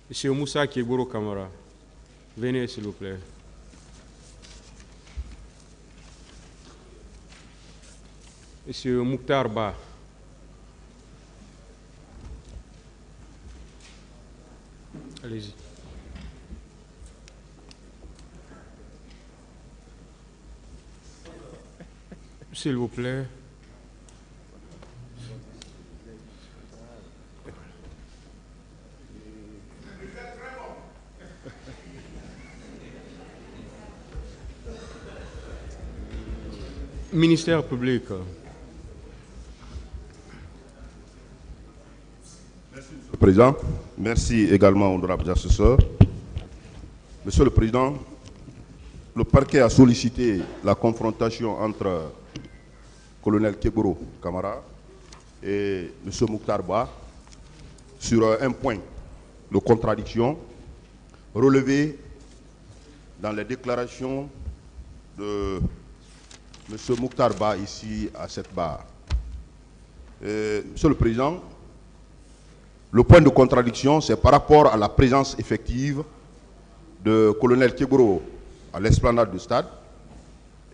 Monsieur Moussa Kiegboro Kamara, venez s'il vous plaît. Monsieur Mouktar Ba. Allez-y. S'il vous plaît. Ministère public. Merci, Monsieur le Président. Merci également, honorables assesseurs. Monsieur le Président, le parquet a sollicité la confrontation entre colonel Kiegboro Kamara et Monsieur Mouktar Ba sur un point de contradiction relevé dans les déclarations de Monsieur Mouktar Ba ici à cette barre. Monsieur le Président, le point de contradiction, c'est par rapport à la présence effective de colonel Kiegboro à l'esplanade du stade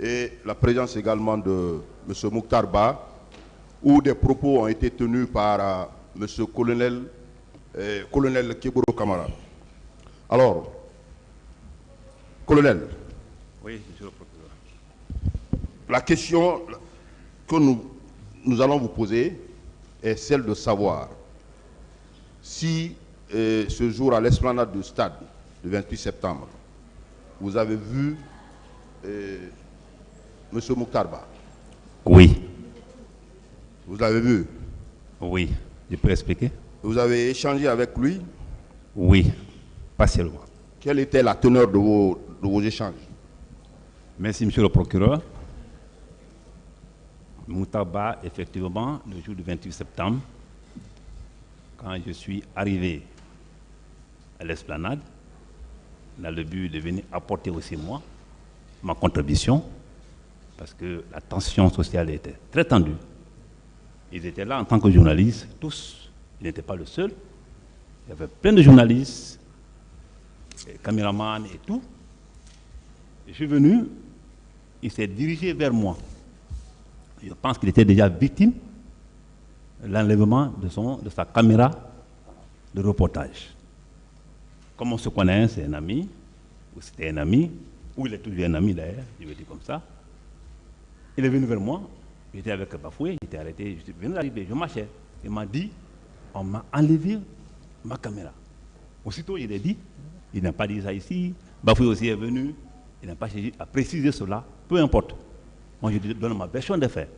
et la présence également de M. Mouktar Ba, où des propos ont été tenus par M. colonel Kiegboro Kamara. Alors, colonel, oui, monsieur le procureur. La question que nous allons vous poser est celle de savoir si ce jour à l'esplanade du stade, le 28 septembre, vous avez vu M. Mouktar Ba. Oui. Vous l'avez vu? Oui. Je peux expliquer? Vous avez échangé avec lui? Oui, partiellement. Quelle était la teneur de vos échanges? Merci, monsieur le procureur. Mouktar Ba, effectivement, le jour du 28 septembre, quand je suis arrivé à l'esplanade, dans le but de venir apporter aussi moi ma contribution, parce que la tension sociale était très tendue. Ils étaient là en tant que journalistes, tous. Ils n'étaient pas le seul. Il y avait plein de journalistes, caméramans et tout. Je suis venu, il s'est dirigé vers moi. Je pense qu'il était déjà victime de l'enlèvement de sa caméra de reportage. Comme on se connaît, c'est un ami, ou c'était un ami, ou il est toujours un ami d'ailleurs, je vais dire comme ça. Il est venu vers moi, j'étais avec Bafoué, j'étais arrêté, je venais d'arriver, je marchais. Il m'a dit, on m'a enlevé ma caméra. Aussitôt, il a dit, il n'a pas dit ça ici, Bafoué aussi est venu, il n'a pas cherché à préciser cela, peu importe. Moi, je lui donne ma version des faits.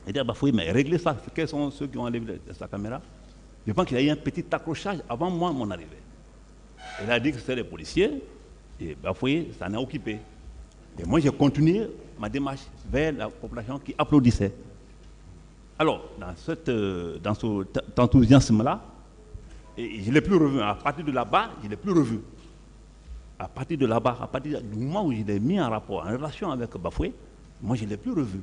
Il dit à Bafoué, mais réglez ça, quels sont ceux qui ont enlevé sa caméra? Je pense qu'il y a eu un petit accrochage avant moi, mon arrivée. Il a dit que c'était les policiers, et Bafoué s'en a occupé. Et moi, j'ai continué ma démarche vers la population qui applaudissait. Alors, dans cet enthousiasme-là, je ne l'ai plus revu. À partir de là-bas, je ne l'ai plus revu. À partir de là-bas, à partir du moment où je l'ai mis en rapport, en relation avec Bafoué, moi, je ne l'ai plus revu.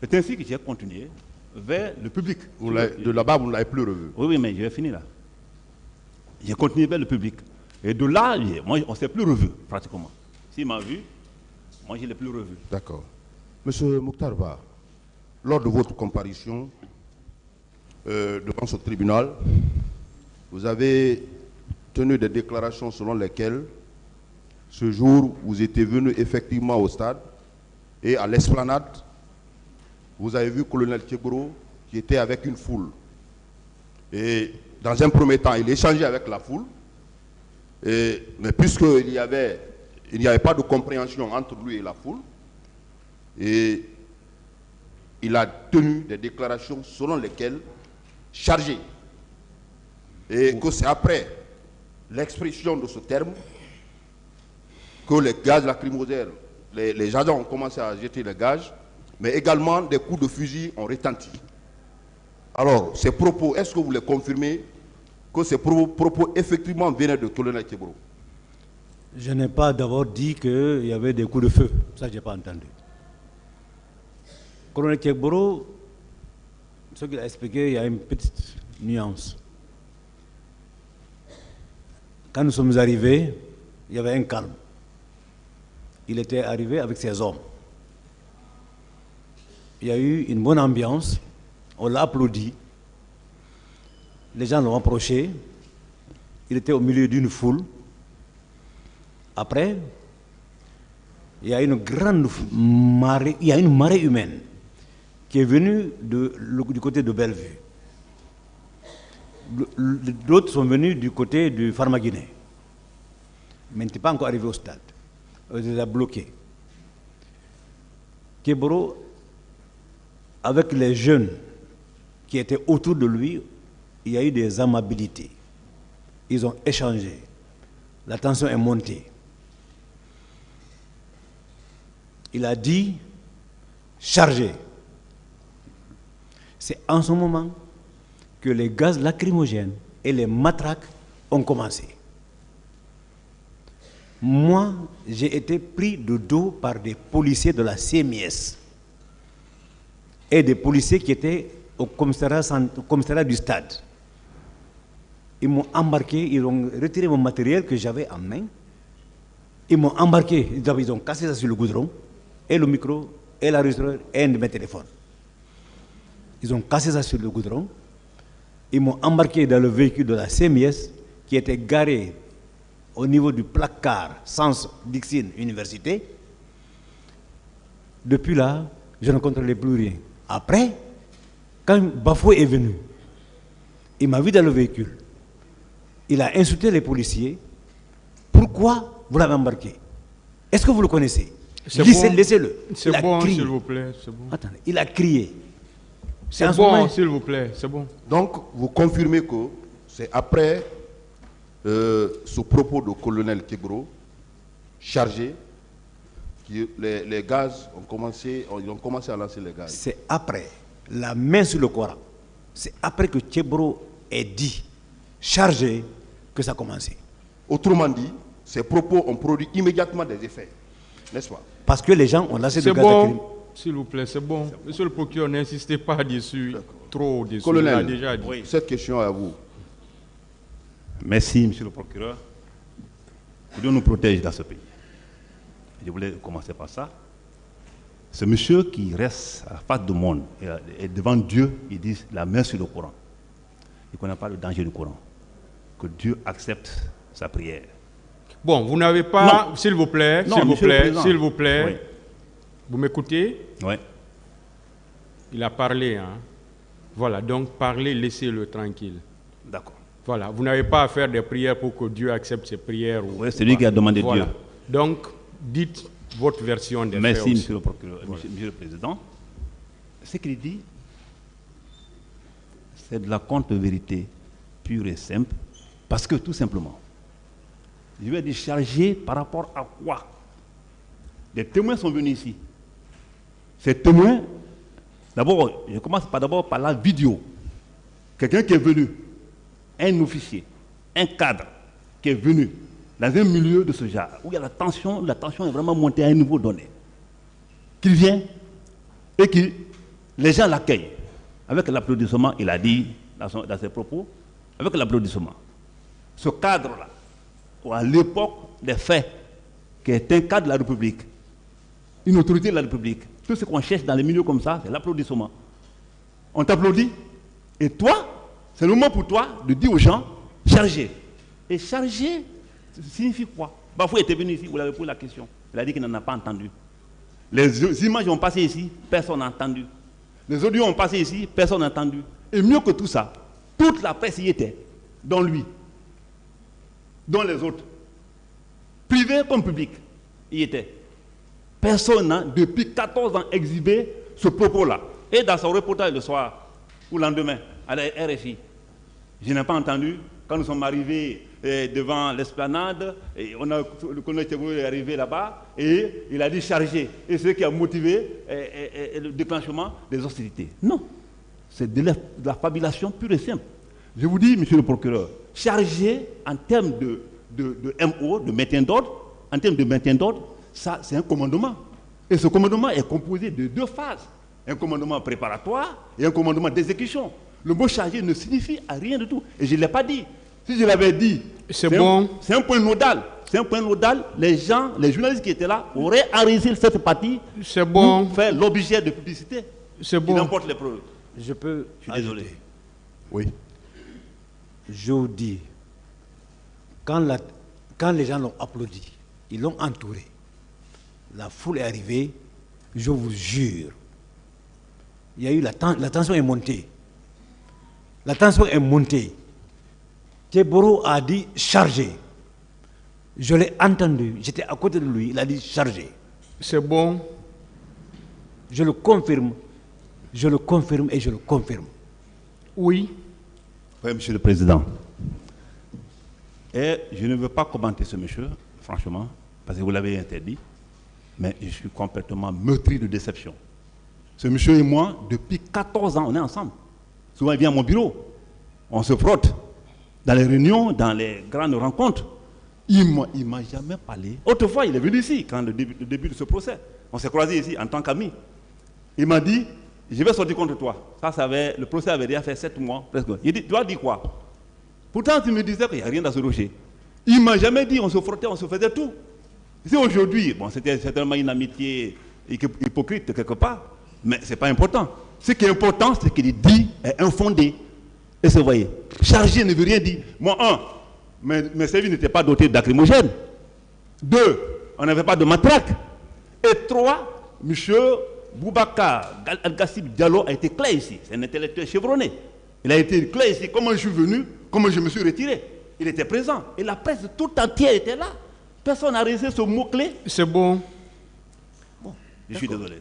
C'est ainsi que j'ai continué vers le public. De là-bas, vous ne l'avez plus revu? Oui, oui, mais je vais finir là. J'ai continué vers le public. Et de là, moi, on ne s'est plus revu, pratiquement. S'il m'a vu, moi, je ne l'ai plus revu. D'accord. Monsieur Mouktar Ba, lors de votre comparution devant ce tribunal, vous avez tenu des déclarations selon lesquelles ce jour, vous étiez venu effectivement au stade et à l'esplanade, vous avez vu colonel Kiegboro qui était avec une foule. Et dans un premier temps, il échangeait avec la foule, mais puisqu'il n'y avait pas de compréhension entre lui et la foule, et il a tenu des déclarations selon lesquelles chargé. Et que c'est après l'expression de ce terme que les gaz lacrymogènes, les agents ont commencé à jeter les gaz, mais également des coups de fusil ont retenti. Alors, ces propos, est-ce que vous les confirmez que ces propos effectivement venaient de colonel Kiegboro? Je n'ai pas d'abord dit qu'il y avait des coups de feu. Ça, je n'ai pas entendu. Colonel Kiegboro, ce qu'il a expliqué, il y a une petite nuance. Quand nous sommes arrivés, il y avait un calme. Il était arrivé avec ses hommes. Il y a eu une bonne ambiance. On l'a applaudi. Les gens l'ont approché. Il était au milieu d'une foule. Après, il y a une grande marée, il y a une marée humaine qui est venue du côté de Bellevue. D'autres sont venus du côté du Pharmaguinée. Mais il n'était pas encore arrivé au stade. On les a bloqués. Keboro, avec les jeunes qui étaient autour de lui, il y a eu des amabilités. Ils ont échangé. La tension est montée. Il a dit chargez. C'est en ce moment que les gaz lacrymogènes et les matraques ont commencé. Moi, j'ai été pris de dos par des policiers de la CMIS et des policiers qui étaient au commissariat du stade. Ils m'ont embarqué, ils ont retiré mon matériel que j'avais en main. Ils m'ont embarqué, ils ont cassé ça sur le goudron, et le micro, et l'enregistreur, et mes téléphones. Ils ont cassé ça sur le goudron. Ils m'ont embarqué dans le véhicule de la CMIS qui était garé au niveau du placard sens Dixine Université. Depuis là, je ne contrôlais plus rien. Après, quand Bafoué est venu, il m'a vu dans le véhicule. Il a insulté les policiers. Pourquoi vous l'avez embarqué? Est-ce que vous le connaissez? Laissez-le. C'est bon, s'il vous plaît. C'est bon. Attendez, il a crié. C'est bon, s'il vous plaît. C'est bon. Donc, vous confirmez que c'est après ce propos de colonel Keboro chargé que les gaz ont commencé à lancer les gaz. C'est après la main sur le Coran. C'est après que Keboro ait dit chargé que ça a commencé. Autrement dit, ces propos ont produit immédiatement des effets, n'est-ce pas? Parce que les gens ont lancé du gaz lacrymogène. S'il vous plaît, c'est bon. Monsieur le procureur, n'insistez pas dessus, trop dessus. Colonel, déjà dit. Oui. Cette question est à vous. Merci, monsieur le procureur. Dieu nous protège dans ce pays. Je voulais commencer par ça. Ce monsieur qui reste à la face du monde et devant Dieu, il dit la main sur le Coran. Il ne connaît pas le danger du Coran. Que Dieu accepte sa prière. Bon, vous n'avez pas, s'il vous plaît, s'il vous plaît, oui. Vous m'écoutez? Oui. Il a parlé, hein. Voilà, donc parlez, laissez-le tranquille. D'accord. Voilà, vous n'avez pas à faire des prières pour que Dieu accepte ses prières. Oui, c'est lui qui a demandé voilà. Dieu. Donc, dites votre version des faits. Merci, aussi. monsieur le procureur, monsieur le président. Ce qu'il dit, c'est de la contre-vérité pure et simple, parce que tout simplement, je vais décharger par rapport à quoi? Des témoins sont venus ici. Ces témoins, d'abord, je commence par la vidéo. Quelqu'un qui est venu, un officier, un cadre qui est venu dans un milieu de ce genre, où il y a la tension est vraiment montée à un niveau donné, qu'il vient et que les gens l'accueillent. Avec l'applaudissement, il a dit dans ses propos, avec l'applaudissement. Ce cadre-là, à l'époque des faits, qui est un cadre de la République, une autorité de la République, tout ce qu'on cherche dans les milieux comme ça, c'est l'applaudissement. On t'applaudit, et toi, c'est le moment pour toi de dire aux gens, chargez. Et charger signifie quoi? Bafoué était venu ici, vous l'avez posé la question. Il a dit qu'il n'en a pas entendu. Les images ont passé ici, personne n'a entendu. Les audios ont passé ici, personne n'a entendu. Et mieux que tout ça, toute la presse y était, dont lui, dont les autres, privé comme public, y était. Personne n'a, depuis 14 ans, exhibé ce propos-là. Et dans son reportage le soir, ou le lendemain, à la RFI, je n'ai pas entendu, quand nous sommes arrivés devant l'esplanade, le colonel Keboro est arrivé là-bas, et il a dit charger. Et c'est ce qui a motivé le déclenchement des hostilités. Non, c'est de la fabulation pure et simple. Je vous dis, monsieur le procureur, charger en termes de MO, de maintien d'ordre, en termes de maintien d'ordre, ça c'est un commandement. Et ce commandement est composé de deux phases. Un commandement préparatoire et un commandement d'exécution. Le mot charger ne signifie rien du tout. Et je ne l'ai pas dit. Si je l'avais dit, c'est bon. C'est un point nodal. C'est un point nodal. Les gens, les journalistes qui étaient là, auraient enregistré cette partie pour faire l'objet de publicité. C'est bon. Il emporte les preuves. Je peux. Je suis désolé. Oui. Je vous dis, quand les gens l'ont applaudi, ils l'ont entouré, la foule est arrivée, je vous jure, il y a eu la tension est montée. La tension est montée. Teboro a dit charger. Je l'ai entendu, j'étais à côté de lui, il a dit charger. C'est bon. Je le confirme et je le confirme. Oui. Oui, Monsieur le Président. Et je ne veux pas commenter ce monsieur, franchement, parce que vous l'avez interdit, mais je suis complètement meurtri de déception. Ce monsieur et moi, depuis 14 ans, on est ensemble. Souvent, il vient à mon bureau. On se frotte dans les réunions, dans les grandes rencontres. Il ne m'a jamais parlé. Autrefois, il est venu ici, quand le début de ce procès. On s'est croisés ici en tant qu'amis. Il m'a dit, je vais sortir contre toi. Le procès avait déjà fait 7 mois, presque. Il dit, tu as dit quoi? Pourtant, tu me disais qu'il n'y a rien dans ce dossier. Il ne m'a jamais dit, on se frottait, on se faisait tout. C'est aujourd'hui, bon, c'était certainement une amitié hypocrite quelque part, mais ce n'est pas important. Ce qui est important, c'est qu'il dit est infondé. Et vous voyez, chargé ne veut rien dire. Moi, mes services n'étaient pas dotés d'acrymogènes. 2, on n'avait pas de matraque. Et 3, monsieur Boubacar Al-Gassib Diallo a été clair ici. C'est un intellectuel chevronné. Il a été clair ici. Comment je suis venu, comment je me suis retiré. Il était présent. Et la presse tout entière était là. Personne n'a réussi ce mot-clé. C'est bon. Bon, je suis désolé.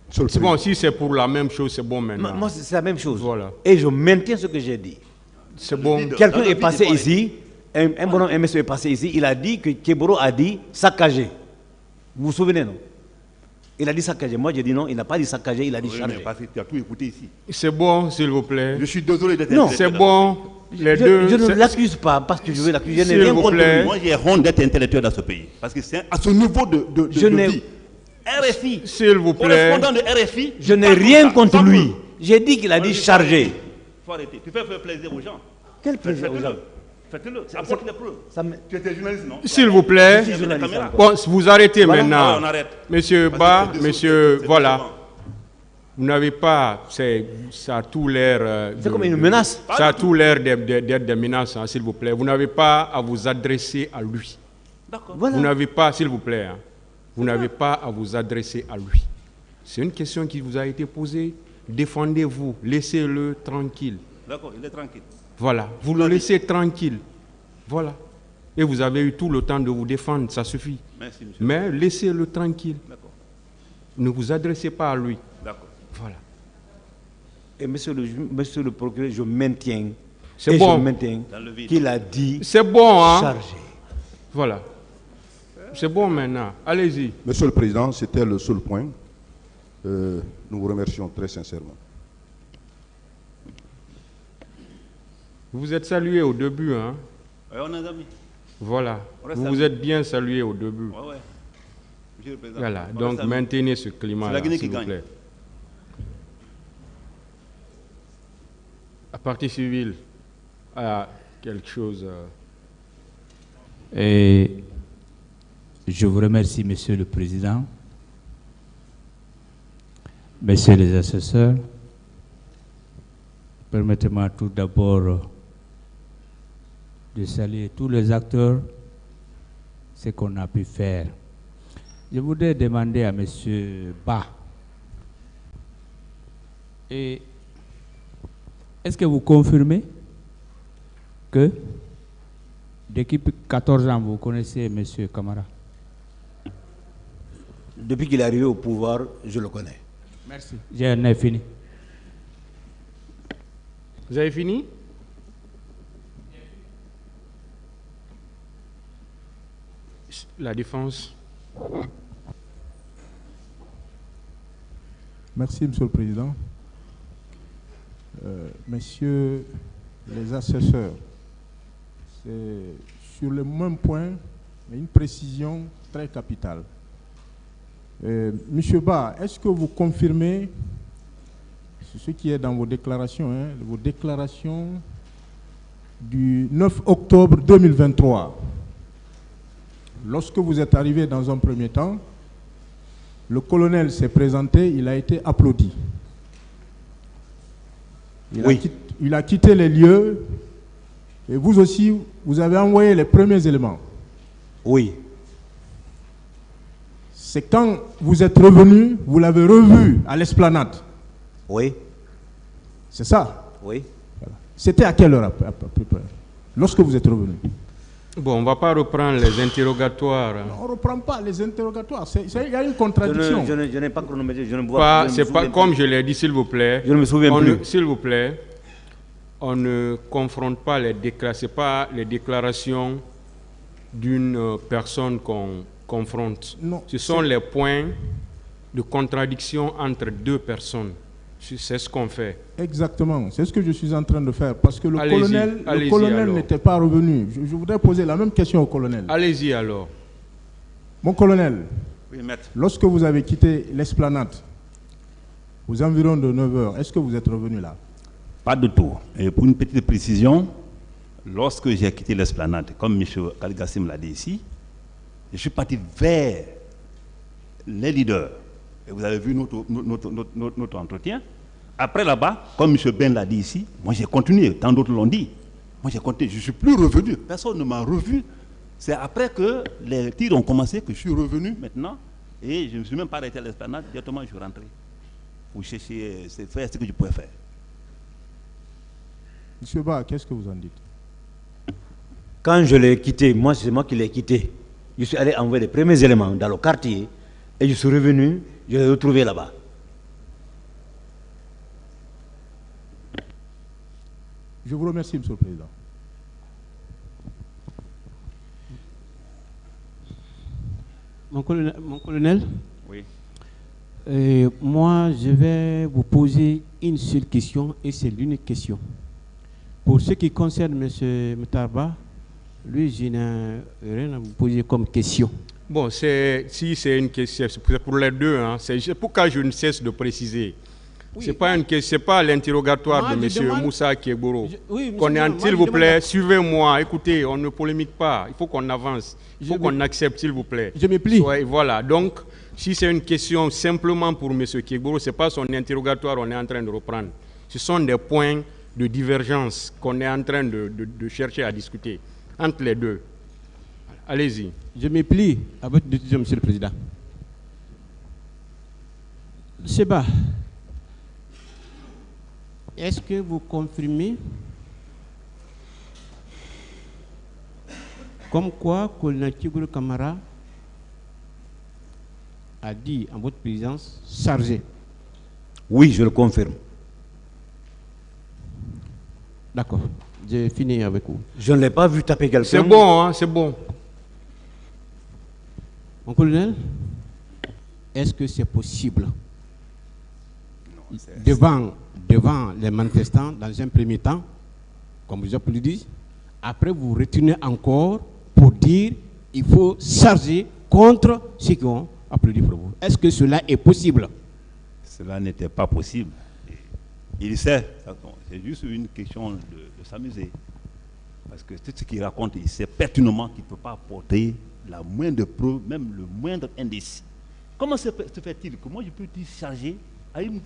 C'est bon, si c'est pour la même chose, c'est bon maintenant. Moi, c'est la même chose. Voilà. Et je maintiens ce que j'ai dit. C'est bon. Quelqu'un est passé ici, un bonhomme, un monsieur est passé ici, il a dit que Keboro a dit saccager. Vous vous souvenez, non? Il a dit saccager. Moi, j'ai dit non, il n'a pas dit saccager, il a dit charger. Parce que tu as tout écouté ici. C'est bon, s'il vous plaît. Je suis désolé d'être Non, c'est bon. Les deux. Je ne l'accuse pas parce que je veux l'accuser. Je n'ai S'il rien vous contre plaît. lui. Moi, j'ai honte d'être intellectuel dans ce pays. Parce que c'est à ce niveau de vie. RFI, S'il vous plaît. correspondant de RFI. Je n'ai rien contre lui. J'ai dit qu'il a dit charger. Il faut arrêter. Tu fais plaisir aux gens. Quel plaisir aux gens? Faites-le. Apporte les preuves. Tu étais journaliste, non? S'il vous plaît. Je suis journaliste. Bon, vous arrêtez Voilà. maintenant. On arrête. Monsieur Ba, monsieur, voilà. Vous n'avez pas, ça a tout l'air... C'est comme une menace. Ça a tout l'air d'être des menaces, hein, s'il vous plaît. Vous n'avez pas à vous adresser à lui. D'accord. Voilà. Vous n'avez pas, s'il vous plaît, hein, vous n'avez pas à vous adresser à lui. C'est une question qui vous a été posée. Défendez-vous, laissez-le tranquille. D'accord, il est tranquille. Voilà, vous le laissez tranquille. Voilà. Et vous avez eu tout le temps de vous défendre, ça suffit. Merci, monsieur. Mais laissez-le tranquille. D'accord. Ne vous adressez pas à lui. D'accord. Voilà. Et monsieur le procureur, je maintiens. C'est bon. Je maintiens Dans le vide. qu'il a dit C'est bon, hein? charger. Voilà. C'est bon maintenant. Allez-y. Monsieur le Président, c'était le seul point. Nous vous remercions très sincèrement. Vous vous êtes salué au début, hein? Ouais, on est amis. Voilà. On reste Vous amis. vous êtes bien salué au début. Ouais. Monsieur le Président. Voilà. on Donc reste amis. maintenez ce C'est climat-là, la Guinée s'il qui vous gagne. plaît. La partie civile a quelque chose. Et je vous remercie, Monsieur le Président, Messieurs les assesseurs. Permettez-moi tout d'abord de saluer tous les acteurs, ce qu'on a pu faire. Je voudrais demander à Monsieur Ba, est-ce que vous confirmez que depuis 14 ans, vous connaissez M. Camara? Depuis qu'il est arrivé au pouvoir, je le connais. Merci. J'en ai fini. Vous avez fini? La défense. Merci, Monsieur le Président. Messieurs les assesseurs, c'est sur le même point, mais une précision très capitale. Monsieur Ba, est-ce que vous confirmez ce qui est dans vos déclarations, vos déclarations du 9 octobre 2023. Lorsque vous êtes arrivé dans un premier temps, le colonel s'est présenté, il a été applaudi. Il a quitté les lieux et vous aussi, vous avez envoyé les premiers éléments. Oui. C'est quand vous êtes revenu, vous l'avez revu à l'esplanade. Oui. C'est ça? Oui. Voilà. C'était à quelle heure à peu près, lorsque vous êtes revenu? Bon, on ne va pas reprendre les interrogatoires. On ne reprend pas les interrogatoires. Il y a une contradiction. Je n'ai pas chronométré. Je ne vois pas. C'est pas comme je l'ai dit, s'il vous plaît. Je ne me souviens plus. S'il vous plaît, on ne confronte pas les déclarations. Ce n'est pas les déclarations d'une personne qu'on confronte. Non, ce sont les points de contradiction entre deux personnes. C'est ce qu'on fait. Exactement, c'est ce que je suis en train de faire. Parce que le colonel n'était pas revenu. Je voudrais poser la même question au colonel. Allez-y alors. Mon colonel, Oui, maître. lorsque vous avez quitté l'esplanade, aux environs de 9 h, est-ce que vous êtes revenu là? Pas du tout. Et pour une petite précision, lorsque j'ai quitté l'esplanade, comme M. Kaligassim l'a dit ici, je suis parti vers les leaders. Et vous avez vu notre entretien. Après là-bas, comme M. Ben l'a dit ici, moi j'ai continué, tant d'autres l'ont dit. Moi j'ai continué, je ne suis plus revenu. Personne ne m'a revu. C'est après que les tirs ont commencé que je suis revenu maintenant. Et je ne me suis même pas arrêté à l'esplanade, directement je suis rentré. Pour chercher, faire ce que je pouvais faire. Monsieur Ba, qu'est-ce que vous en dites? Quand je l'ai quitté, moi c'est moi qui l'ai quitté. Je suis allé envoyer les premiers éléments dans le quartier et je suis revenu, je l'ai retrouvé là-bas. Je vous remercie, Monsieur le Président. Mon colonel, Oui. moi je vais vous poser une seule question et c'est l'unique question. Pour ce qui concerne M. Moutarba, lui je n'ai rien à vous poser comme question. Bon, si c'est une question, c'est pour les deux. Hein, c'est pourquoi je ne cesse de préciser. Oui, ce n'est pas l'interrogatoire de M. Moussa Kegboro. S'il vous plaît, suivez-moi, écoutez, on ne polémique pas, il faut qu'on avance, il faut qu'on accepte, s'il vous plaît. Je me plie. Voilà, donc, si c'est une question simplement pour M. Kegboro, ce n'est pas son interrogatoire qu'on est en train de reprendre. Ce sont des points de divergence qu'on est en train de chercher à discuter entre les deux. Allez-y. Je me plie à votre décision, Monsieur le Président. Seba, est-ce que vous confirmez comme quoi Colonel Kegboro Kamara a dit en votre présence chargé? Oui, je le confirme. D'accord, j'ai fini avec vous. Je ne l'ai pas vu taper quelqu'un. C'est bon, hein, c'est bon. Mon colonel, est-ce que c'est possible devant les manifestants, dans un premier temps, comme vous avez dit, après vous retournez encore pour dire qu'il faut charger contre ceux qui ont applaudi pour vous? Est-ce que cela est possible? Cela n'était pas possible. Il sait, c'est juste une question de s'amuser. Parce que tout ce qu'il raconte, il sait pertinemment qu'il ne peut pas apporter la moindre preuve, même le moindre indice. Comment se fait-il que moi je peux dire charger à une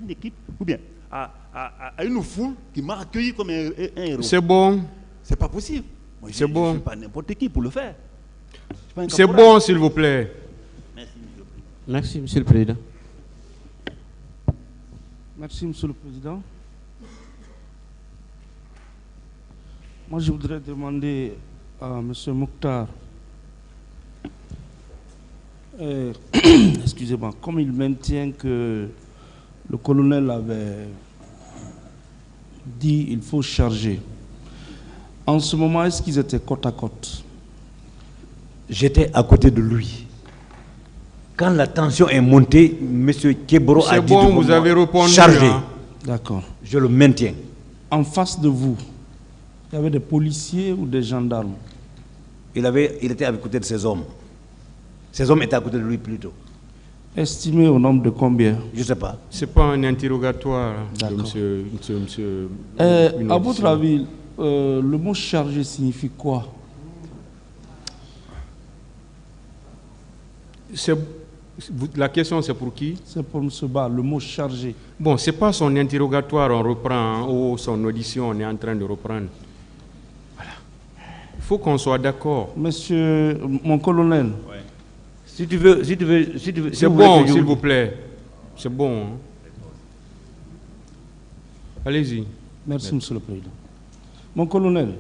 équipe, ou bien à une foule qui m'a accueilli comme un héros? C'est bon. C'est pas possible. C'est bon. Je ne suis pas n'importe qui pour le faire. C'est bon, s'il vous plaît. Merci, Monsieur le Président. Merci, Monsieur le Président. Moi, je voudrais demander à M. Mokhtar, excusez-moi, comme il maintient que le colonel avait dit qu'il faut charger, en ce moment, est-ce qu'ils étaient côte à côte? J'étais à côté de lui. Quand la tension est montée, M. Kegboro a dit c'est bon, vous avez répondu. Chargé. Hein. D'accord. Je le maintiens. En face de vous, il y avait des policiers ou des gendarmes? Il était à côté de ses hommes. Ses hommes étaient à côté de lui plutôt. Estimé au nombre de combien? Je ne sais pas. Ce n'est pas un interrogatoire de D'accord. monsieur À votre avis, le mot chargé signifie quoi? La question, c'est pour qui? C'est pour M. Ba, le mot chargé. Bon, ce n'est pas son interrogatoire, on reprend, ou son audition, on est en train de reprendre. Voilà. Il faut qu'on soit d'accord. Monsieur, mon colonel. Ouais. Si tu veux, c'est bon, s'il vous plaît. C'est bon. Hein? Allez-y. Merci, Monsieur le Président. Mon colonel,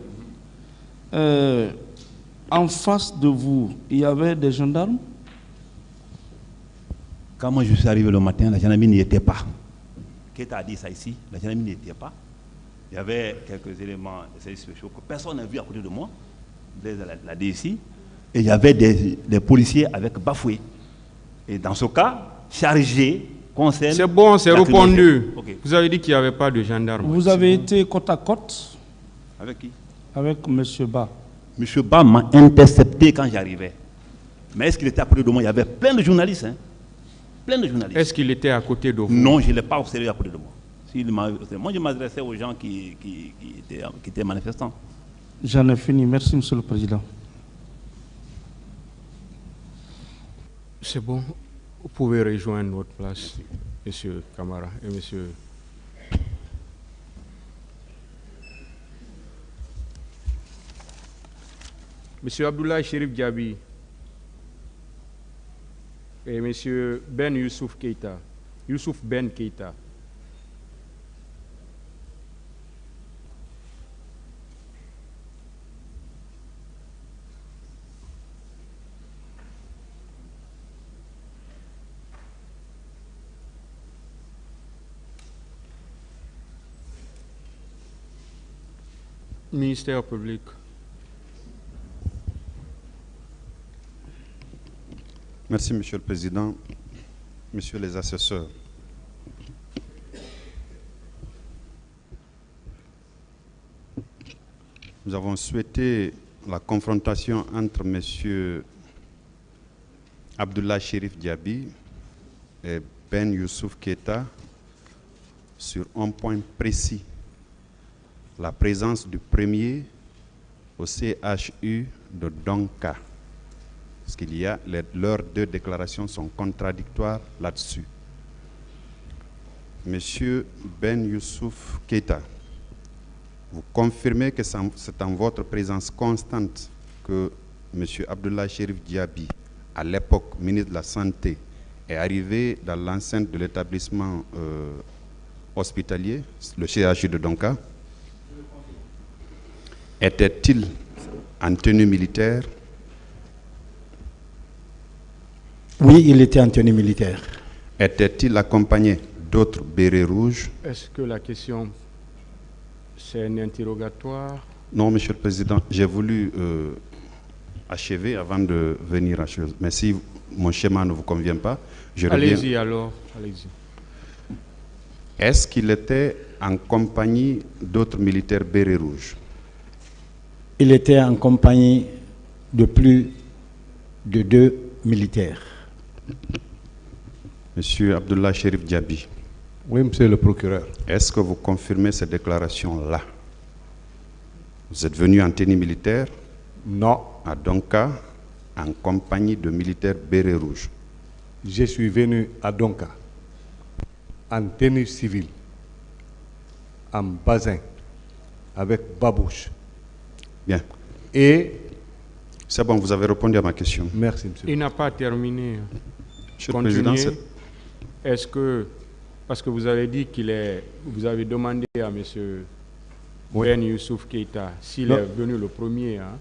en face de vous, il y avait des gendarmes? Quand moi je suis arrivé le matin, la gendarmerie n'y était pas. Keita a dit ça ici, la gendarmerie n'y était pas. Il y avait quelques éléments de services spéciaux que personne n'a vu à côté de moi, la DSI, et il y avait des policiers avec bafoué. Et dans ce cas, chargé concerne... C'est bon, c'est répondu. Okay. Vous avez dit qu'il n'y avait pas de gendarme. Vous avez été côte à côte? Avec qui? Avec M. Ba. M. Ba m'a intercepté quand j'arrivais. Mais est-ce qu'il était à côté de moi? Il y avait plein de journalistes, hein? Plein de journalistes. Est-ce qu'il était à côté de vous? Non, je ne l'ai pas observé à côté de moi. Moi, je m'adressais aux gens qui étaient manifestants. J'en ai fini. Merci, Monsieur le Président. C'est bon. Vous pouvez rejoindre votre place, Monsieur Camara et Monsieur... Monsieur Abdoulaye Chérif Diaby et Monsieur Ben Youssouf Keita. Youssouf Ben Keita. Ministère public. Merci, Monsieur le Président, Messieurs les assesseurs. Nous avons souhaité la confrontation entre M. Abdoulaye Chérif Diaby et Ben Youssouf Keita sur un point précis. La présence du premier au CHU de Donka. Parce qu'il y a, leurs deux déclarations sont contradictoires là-dessus. Monsieur Ben Youssouf Keita, vous confirmez que c'est en votre présence constante que Monsieur Abdoulaye Chérif Diaby, à l'époque ministre de la Santé, est arrivé dans l'enceinte de l'établissement hospitalier, le CHU de Donka. Était-il en tenue militaire? Oui, il était en tenue militaire. Était-il accompagné d'autres bérets rouges? Est-ce que la question, c'est un interrogatoire? Non, Monsieur le Président, j'ai voulu achever avant de venir à chose. Mais si mon schéma ne vous convient pas, je reviens. Allez-y alors, allez-y. Est-ce qu'il était en compagnie d'autres militaires bérets rouges? Il était en compagnie de plus de 2 militaires. Monsieur Abdoulaye Chérif Diaby. Oui, Monsieur le procureur. Est-ce que vous confirmez ces déclarations-là? Vous êtes venu en tenue militaire? Non. À Donka, en compagnie de militaires bérets rouges? Je suis venu à Donka en tenue civile, en basin, avec babouche. Bien. Et... C'est bon, vous avez répondu à ma question. Merci, monsieur. Il n'a pas terminé. Monsieur le Président, est-ce que, parce que vous avez dit vous avez demandé à monsieur Ben Youssouf Keita s'il est venu le premier. Hein?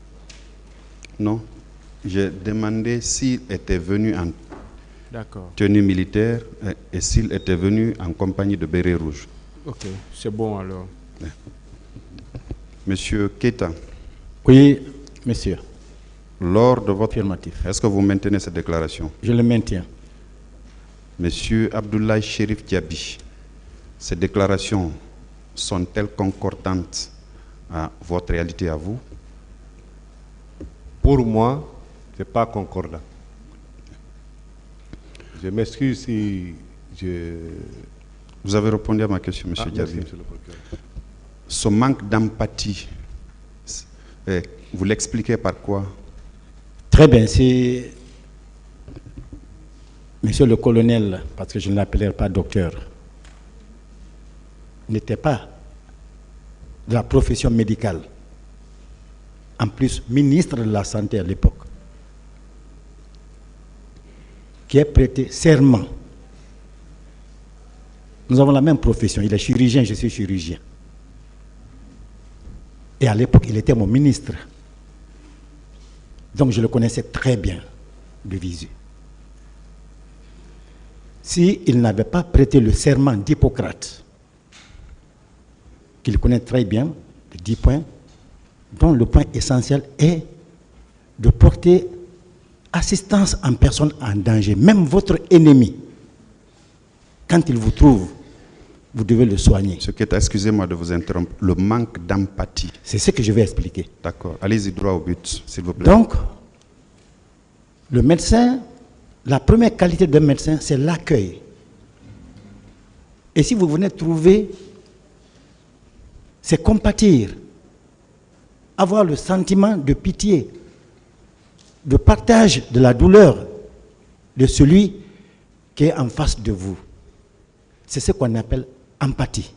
Non. J'ai demandé s'il était venu en tenue militaire et s'il était venu en compagnie de bérets rouges. Ok, c'est bon alors. Monsieur Keita. Oui, monsieur. Lors de votre... Affirmatif. Est-ce que vous maintenez cette déclaration? Je le maintiens. Monsieur Abdoulaye Chérif Diaby, ces déclarations sont-elles concordantes à votre réalité à vous? Pour moi, ce n'est pas concordant. Je m'excuse si je... Vous avez répondu à ma question, monsieur Diaby. Merci, monsieur le procureur. Ce manque d'empathie Vous l'expliquez par quoi? Très bien, c'est... Monsieur le colonel, parce que je ne l'appellerai pas docteur, n'était pas de la profession médicale. En plus, ministre de la Santé à l'époque, qui a prêté serment. Nous avons la même profession. Il est chirurgien, je suis chirurgien. Et à l'époque, il était mon ministre. Donc je le connaissais très bien de visu. S'il n'avait pas prêté le serment d'Hippocrate, qu'il connaît très bien, de 10 points, dont le point essentiel est de porter assistance en personne en danger. Même votre ennemi, quand il vous trouve, vous devez le soigner. Ce qui est, excusez-moi de vous interrompre, le manque d'empathie. C'est ce que je vais expliquer. D'accord. Allez-y droit au but, s'il vous plaît. Donc, le médecin, la première qualité d'un médecin, c'est l'accueil. Et si vous venez trouver, c'est compatir, avoir le sentiment de pitié, de partage de la douleur de celui qui est en face de vous. C'est ce qu'on appelle empathie.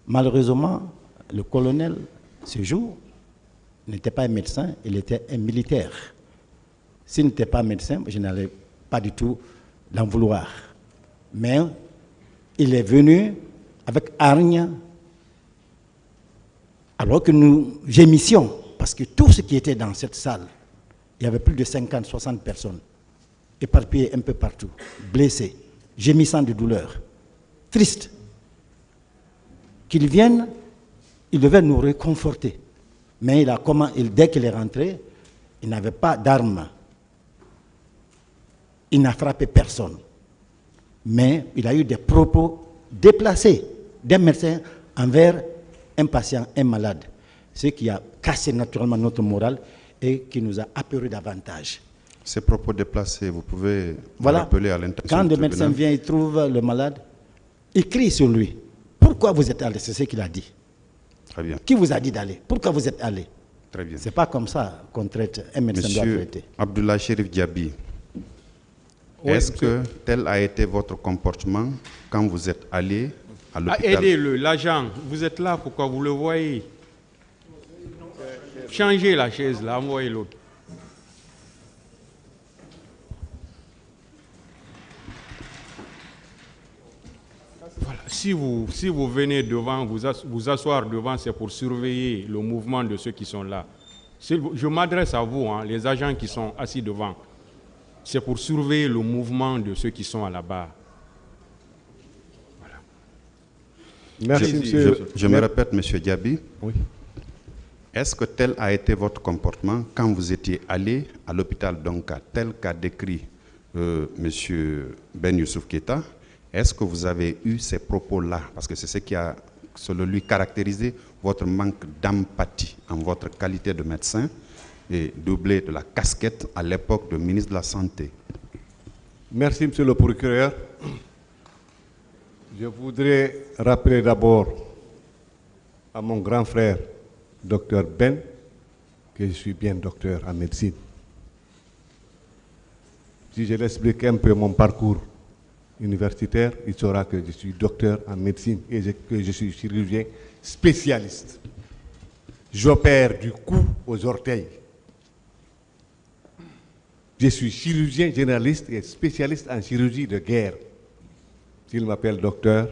Malheureusement, le colonel, ce jour, n'était pas un médecin, il était un militaire. S'il n'était pas médecin, je n'allais pas du tout l'en vouloir. Mais il est venu avec hargne, alors que nous gémissions, parce que tout ce qui était dans cette salle, il y avait plus de 50, 60 personnes, éparpillées un peu partout, blessées, gémissant de douleur, tristes. Qu'il vienne, il devait nous réconforter. Mais dès qu'il est rentré, il n'avait pas d'armes. Il n'a frappé personne. Mais il a eu des propos déplacés d'un médecin envers un patient, un malade. Ce qui a cassé naturellement notre morale et qui nous a apeurés davantage. Ces propos déplacés, vous pouvez rappeler à l'intention. Quand le médecin vient, il trouve le malade, il crie sur lui. Pourquoi vous êtes allé? C'est ce qu'il a dit. Très bien. Qui vous a dit d'aller? Pourquoi vous êtes allé? Très bien. Ce n'est pas comme ça qu'on traite un médecin doit traiter. Abdoulaye Chérif Diaby, oui, est-ce que tel a été votre comportement quand vous êtes allé à l'hôpital? Aidez-le, l'agent, vous êtes là, pourquoi vous le voyez? Changez la chaise là, envoyez l'autre. Voilà. Si vous venez devant, vous asseoir devant, c'est pour surveiller le mouvement de ceux qui sont là. Je m'adresse à vous, hein, les agents qui sont assis devant. C'est pour surveiller le mouvement de ceux qui sont à la barre. Voilà. Merci, je me répète, M. Diaby. Oui. Est-ce que tel a été votre comportement quand vous étiez allé à l'hôpital Donka, tel qu'a décrit M. Ben Youssouf Keita? Est-ce que vous avez eu ces propos-là? Parce que c'est ce qui a, selon lui, caractérisé votre manque d'empathie en votre qualité de médecin et doublé de la casquette à l'époque de ministre de la Santé. Merci, monsieur le procureur. Je voudrais rappeler d'abord à mon grand frère, docteur Ben, que je suis bien docteur en médecine. Si je l'explique un peu mon parcours universitaire, il saura que je suis docteur en médecine et que je suis chirurgien spécialiste. J'opère du cou aux orteils. Je suis chirurgien généraliste et spécialiste en chirurgie de guerre. S'il m'appelle docteur,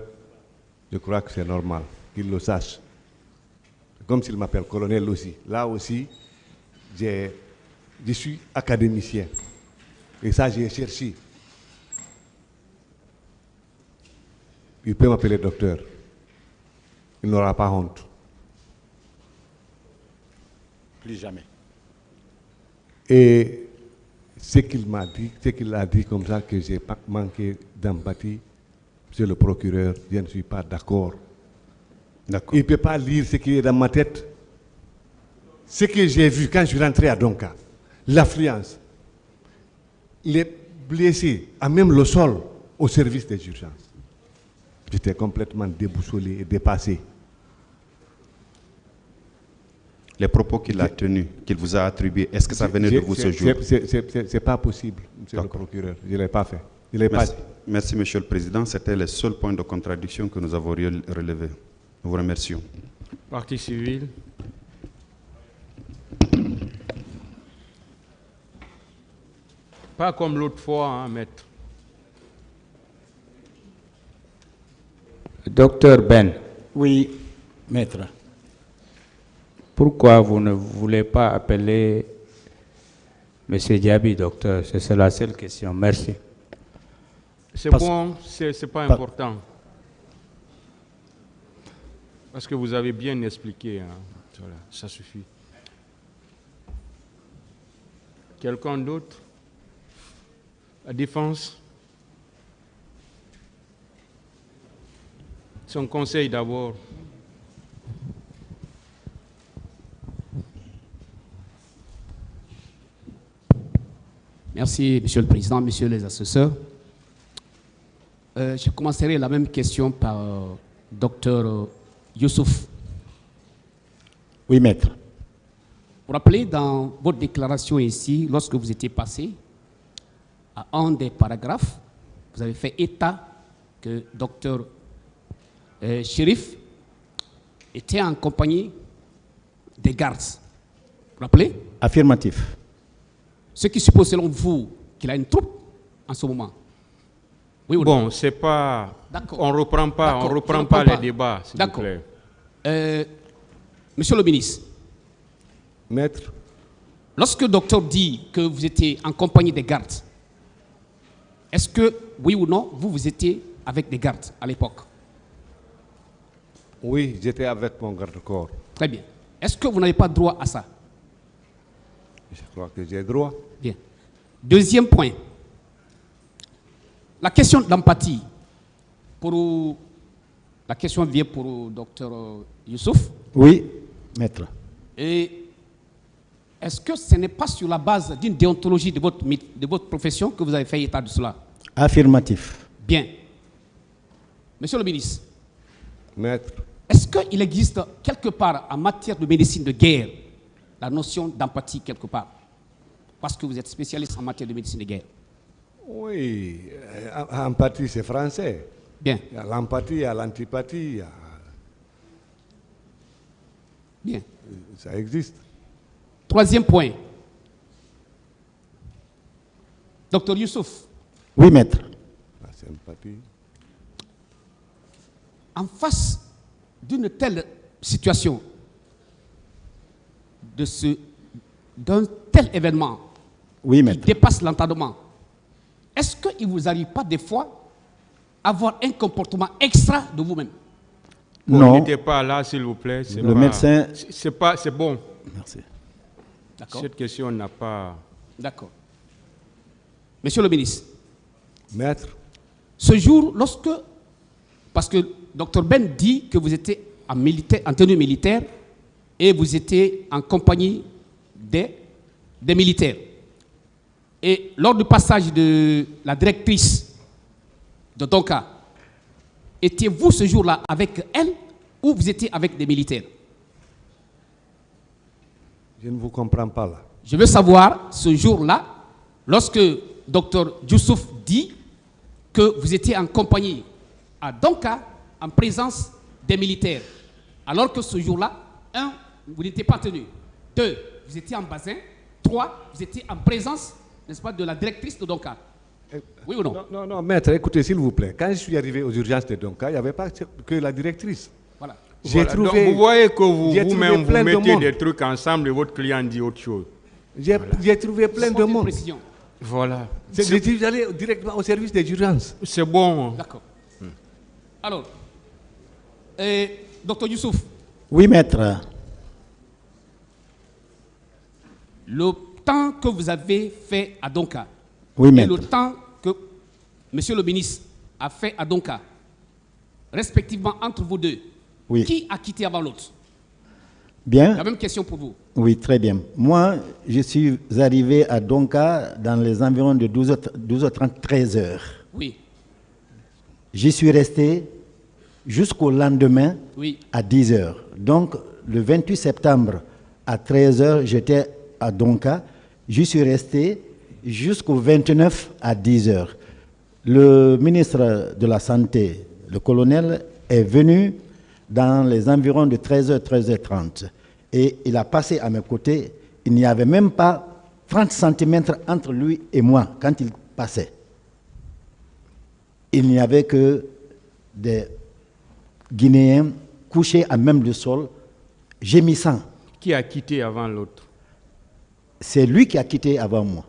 je crois que c'est normal qu'il le sache. Comme s'il m'appelle colonel aussi. Là aussi, je suis académicien. Et ça, j'ai cherché. Il peut m'appeler docteur. Il n'aura pas honte. Plus jamais. Et ce qu'il m'a dit, ce qu'il a dit comme ça, que j'ai manqué d'empathie, monsieur le procureur, je ne suis pas d'accord. Il ne peut pas lire ce qui est dans ma tête. Ce que j'ai vu quand je suis rentré à Donka, l'affluence, les blessés, à même le sol, au service des urgences. J'étais complètement déboussolé et dépassé. Les propos qu'il a tenus, qu'il vous a attribués, est-ce que ça venait de vous ce jour? C'est pas possible, monsieur le procureur. Je ne l'ai pas fait. Merci, monsieur le président. C'était le seul point de contradiction que nous avons relevé. Nous vous remercions. Partie civile. Pas comme l'autre fois, hein, maître. Docteur Ben. Oui, maître. Pourquoi vous ne voulez pas appeler M. Diaby, docteur? C'est la seule question. Merci. C'est bon, c'est pas important. Parce que vous avez bien expliqué. Hein. Voilà, ça suffit. Quelqu'un d'autre? La défense? Son conseil d'abord. Merci, Monsieur le Président, Messieurs les assesseurs. Je commencerai la même question par Dr Youssouf. Oui, maître. Vous vous rappelez dans votre déclaration ici, lorsque vous étiez passé, à un des paragraphes, vous avez fait état que Dr Chérif était en compagnie des gardes. Vous vous rappelez? Affirmatif. Ce qui suppose selon vous qu'il a une troupe en ce moment. Oui ou non? Bon, c'est pas... On ne reprend pas les débats, s'il vous plaît. Monsieur le ministre. Maître. Lorsque le docteur dit que vous étiez en compagnie des gardes, est-ce que, oui ou non, vous étiez avec des gardes à l'époque? Oui, j'étais avec mon garde-corps. Très bien. Est-ce que vous n'avez pas droit à ça? Je crois que j'ai droit. Bien. Deuxième point. La question d'empathie. La question vient pour le docteur Youssouf. Oui, maître. Et est-ce que ce n'est pas sur la base d'une déontologie de votre profession que vous avez fait état de cela? Affirmatif. Bien. Monsieur le ministre. Maître. Est-ce qu'il existe quelque part en matière de médecine de guerre la notion d'empathie quelque part? Parce que vous êtes spécialiste en matière de médecine de guerre. Oui, empathie c'est français. Bien. Il y a l'empathie, il y a l'antipathie. Bien. Ça existe. Troisième point. Docteur Youssouf. Oui, maître. La sympathie. En face d'une telle situation, d'un tel événement, oui, qui dépasse l'entendement, est-ce qu'il ne vous arrive pas des fois avoir un comportement extra de vous-même? Non. N'était pas là, s'il vous plaît. Le médecin... C'est bon. Merci. D'accord. Cette question n'a pas... D'accord. Monsieur le ministre. Maître. Ce jour, parce que Dr Ben dit que vous étiez en tenue militaire et vous étiez en compagnie des militaires. Et lors du passage de la directrice de Donka, étiez-vous ce jour-là avec elle ou vous étiez avec des militaires? Je ne vous comprends pas là. Je veux savoir, ce jour-là, lorsque Dr Youssouf dit que vous étiez en compagnie à Donka en présence des militaires, alors que ce jour-là, 1, vous n'étiez pas tenu, 2, vous étiez en bassin, 3, vous étiez en présence, n'est-ce pas, de la directrice de Donka. Oui ou non? Non, maître, écoutez, s'il vous plaît. Quand je suis arrivé aux urgences de Donka, il n'y avait pas que la directrice. Voilà. Donc vous voyez que vous-même, vous mettez des trucs ensemble et votre client dit autre chose. J'ai trouvé plein de monde. Voilà. J'allais directement au service des urgences. C'est bon. D'accord. Alors, docteur Youssouf. Oui, maître. Le temps que vous avez fait à Donka, oui, et le temps que monsieur le ministre a fait à Donka, respectivement entre vous deux, oui. Qui a quitté avant l'autre? Bien. La même question pour vous. Oui, très bien. Moi, je suis arrivé à Donka dans les environs de 12h30, 13h. Oui. J'y suis resté jusqu'au lendemain oui. à 10h. Donc, le 28 septembre à 13h, j'étais à Donka. Je suis resté jusqu'au 29 à 10h. Le ministre de la Santé, le colonel, est venu dans les environs de 13h, 13h30. Et il a passé à mes côtés. Il n'y avait même pas 30 cm entre lui et moi quand il passait. Il n'y avait que des Guinéens couchés à même le sol, gémissant. Qui a quitté avant l'autre? C'est lui qui a quitté avant moi,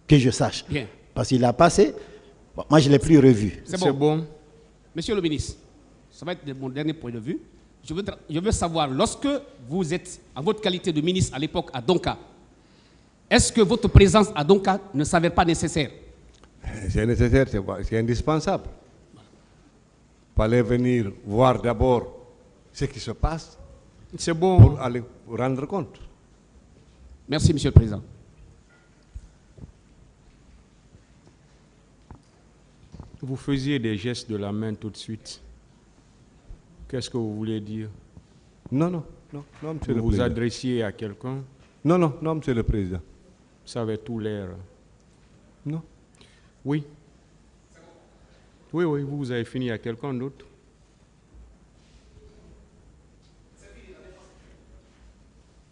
que je sache. Bien. Parce qu'il a passé, bon, moi je ne l'ai plus revu. C'est bon. Monsieur le ministre, ça va être mon dernier point de vue. Je veux savoir, lorsque vous êtes en votre qualité de ministre à l'époque à Donka, est-ce que votre présence à Donka ne s'avère pas nécessaire? C'est nécessaire, c'est indispensable. Il fallait venir voir d'abord ce qui se passe. C'est bon. Pour aller rendre compte. Merci, Monsieur le Président. Vous faisiez des gestes de la main tout de suite. Qu'est-ce que vous voulez dire? Non, monsieur le Président. Vous vous adressiez à quelqu'un? Non, monsieur le Président. Ça avait tout l'air. Non. Oui. Oui, vous avez fini à quelqu'un d'autre.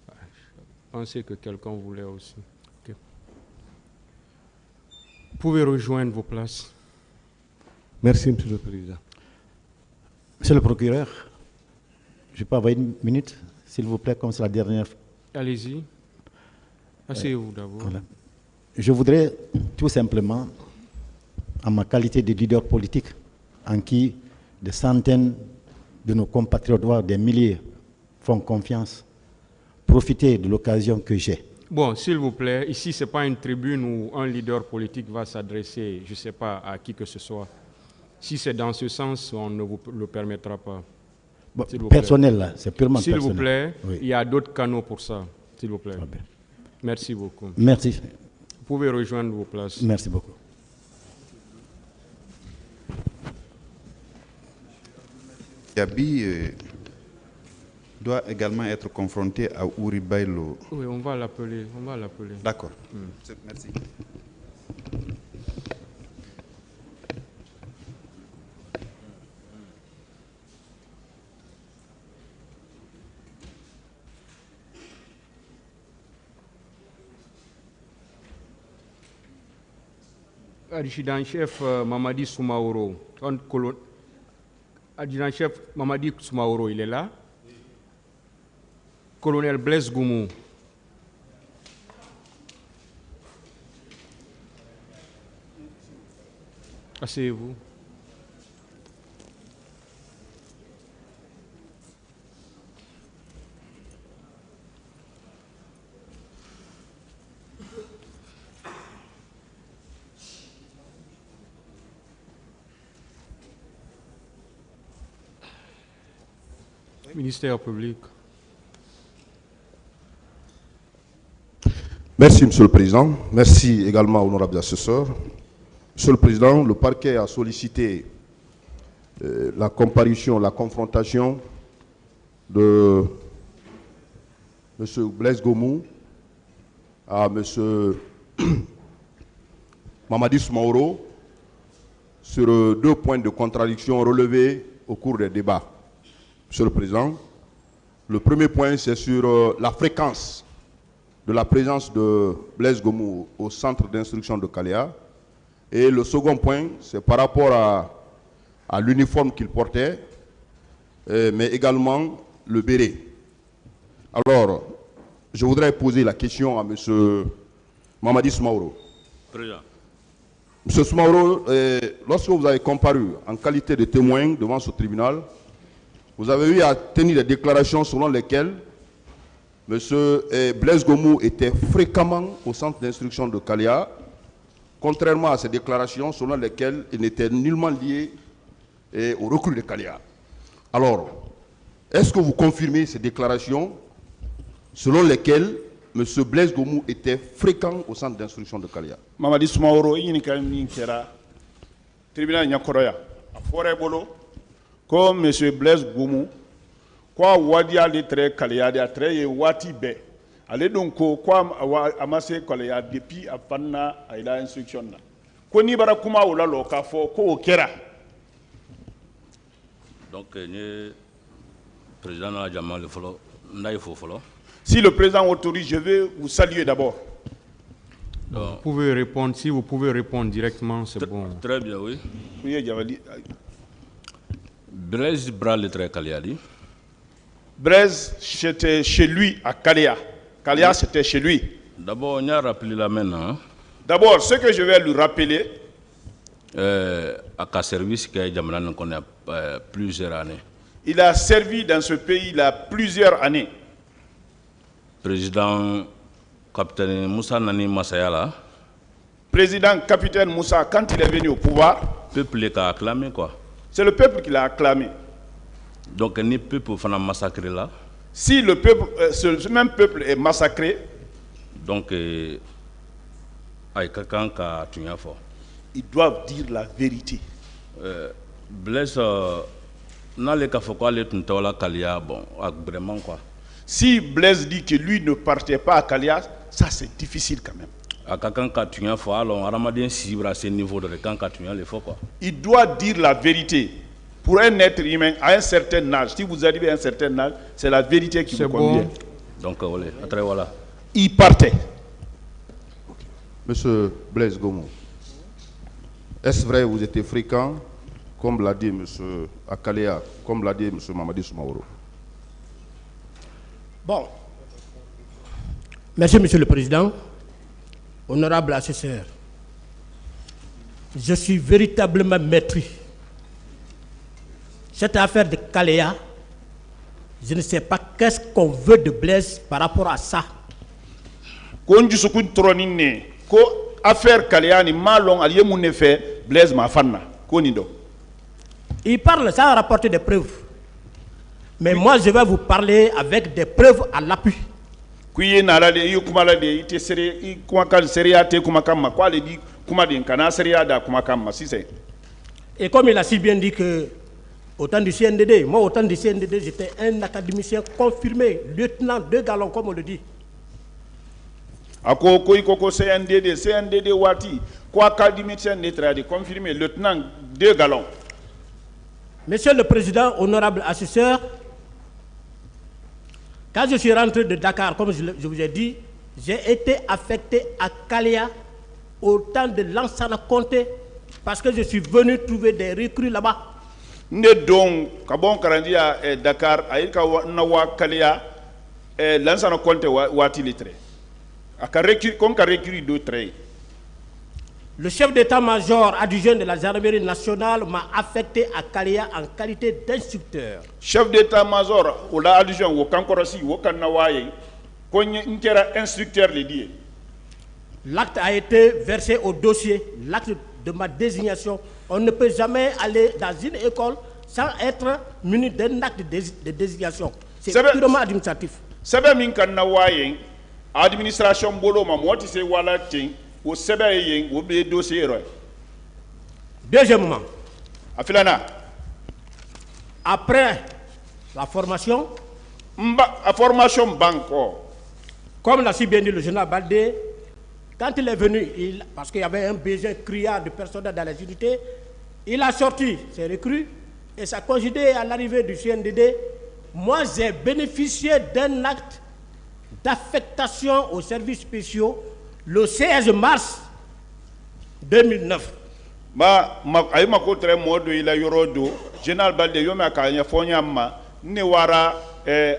Je pensais que quelqu'un voulait aussi. Okay. Vous pouvez rejoindre vos places. Merci, Monsieur le Président. Monsieur le procureur, je peux avoir une minute, s'il vous plaît, comme c'est la dernière fois. Allez-y. Asseyez-vous d'abord. Voilà. Je voudrais tout simplement, en ma qualité de leader politique, en qui des centaines de nos compatriotes, voire des milliers, font confiance, profiter de l'occasion que j'ai. Bon, s'il vous plaît, ici, ce n'est pas une tribune où un leader politique va s'adresser, je ne sais pas, à qui que ce soit. Si c'est dans ce sens, on ne vous le permettra pas. Bon, personnel, là, c'est purement personnel. S'il vous plaît, oui. Il y a d'autres canaux pour ça, s'il vous plaît. Okay. Merci beaucoup. Merci. Vous pouvez rejoindre vos places. Merci beaucoup. Diaby doit également être confronté à Ouri Bailo. Oui, on va l'appeler. D'accord. Merci. Adjudant-chef Mamadi Soumaoro. Adjudant-chef Mamadi Soumaoro, il est là. Colonel Blaise Goumou. Asseyez-vous. Ministère public. Merci, Monsieur le Président. Merci également, honorables assesseurs. Monsieur le Président, le parquet a sollicité la comparution, la confrontation de M. Blaise Goumou à M. Mamadi Soumaoro sur 2 points de contradiction relevés au cours des débats. Monsieur le Président, le premier point, c'est sur la fréquence de la présence de Blaise Goumou au centre d'instruction de Kaléa. Et le second point, c'est par rapport à l'uniforme qu'il portait, mais également le béret. Alors, je voudrais poser la question à M. Mamadi Soumaoro. Président. M. Soumaoro, lorsque vous avez comparu en qualité de témoin devant ce tribunal, vous avez eu à tenir des déclarations selon lesquelles M. Blaise Goumou était fréquemment au centre d'instruction de Kaléa, contrairement à ces déclarations selon lesquelles il n'était nullement lié au recul de Kaléa. Alors, est-ce que vous confirmez ces déclarations selon lesquelles M. Blaise Goumou était fréquent au centre d'instruction de Kaléa? Mamadi Soumaoro, il y a un tribunal Nyakoroya, à Forêt-Bolo, comme M. Blaise Goumou, quoi Wadia les traits Kaléa, des traits et Wati Bé, allez donc quoi amassé Kaleya depuis à panna à la instruction na ko ni bara kuma wala lo ka fo ko kera. Donc le président na jama le folo nday fo folo. Si le président autorise, je vais vous saluer d'abord. Vous pouvez répondre, si vous pouvez répondre directement, c'est bon. Très bien, oui. Blaise Bral très Kaliali. Blaise, c'était chez lui à Kalea. Kalea, c'était chez lui. D'abord, on a rappelé la maintenant. D'abord, ce que je vais lui rappeler. À quel service qu'il a plusieurs années. Il a servi dans ce pays il a plusieurs années. Président capitaine Moussa Nani Massayala. Président capitaine Moussa, quand il est venu au pouvoir, le peuple l'a acclamé quoi. C'est le peuple qui l'a acclamé. Donc ni peuple fana massacré là. Si le peuple, ce même peuple est massacré, donc ils doivent dire la vérité. Blaise, dans les cas où les tuntola Kalia, bon, vraiment quoi. Si Blaise dit que lui ne partait pas à Kalia, ça c'est difficile quand même. Il doit dire la vérité. Pour un être humain à un certain âge, si vous arrivez à un certain âge, c'est la vérité qui vous convient. Donc voilà. Il partait. Monsieur Blaise Gomo, est-ce vrai que vous étiez fréquent, comme l'a dit monsieur Akalea, comme l'a dit monsieur Mamadi Soumaoro? Bon. Merci, monsieur le président. Honorable assesseur, je suis véritablement maîtris. Cette affaire de Kalea, je ne sais pas qu'est-ce qu'on veut de Blaise par rapport à ça. Il parle sans rapporter des preuves. Mais moi, je vais vous parler avec des preuves à l'appui. Et comme il a si bien dit que au temps du CNDD, moi au temps du CNDD, j'étais un académicien confirmé, lieutenant 2 galons comme on le dit. CNDD Wati, quoi académicien n'est confirmé, lieutenant 2 galons. Monsieur le Président, honorable assesseur, quand je suis rentré de Dakar, comme je vous ai dit, j'ai été affecté à Kalea au temps de Lansana Conté parce que je suis venu trouver des recrues là-bas. Ne donc, Kabon Karandia et Dakar, Aïka Nawa Kalea, Lansana Conté Wati litre. Le chef d'état-major adjoint de la gendarmerie nationale m'a affecté à Kalea en qualité d'instructeur. Chef d'état-major, ou la adjoint, ou Kankorasi, ou Kanawaye, instructeur les dit. L'acte a été versé au dossier, l'acte de ma désignation. On ne peut jamais aller dans une école sans être muni d'un acte de désignation. C'est purement administratif. C'est bien Kanawaye, administration Bolo, moi, tu sais, voilà, deuxièmement, après la formation, comme l'a si bien dit le général Baldé, quand il est venu, parce qu'il y avait un besoin criard de personnel dans les unités, il a sorti ses recrues et ça coïncidait à l'arrivée du CNDD. Moi, j'ai bénéficié d'un acte d'affectation aux services spéciaux le 16 mars 2009. Général Balde yoma kanya fonya ma ne wara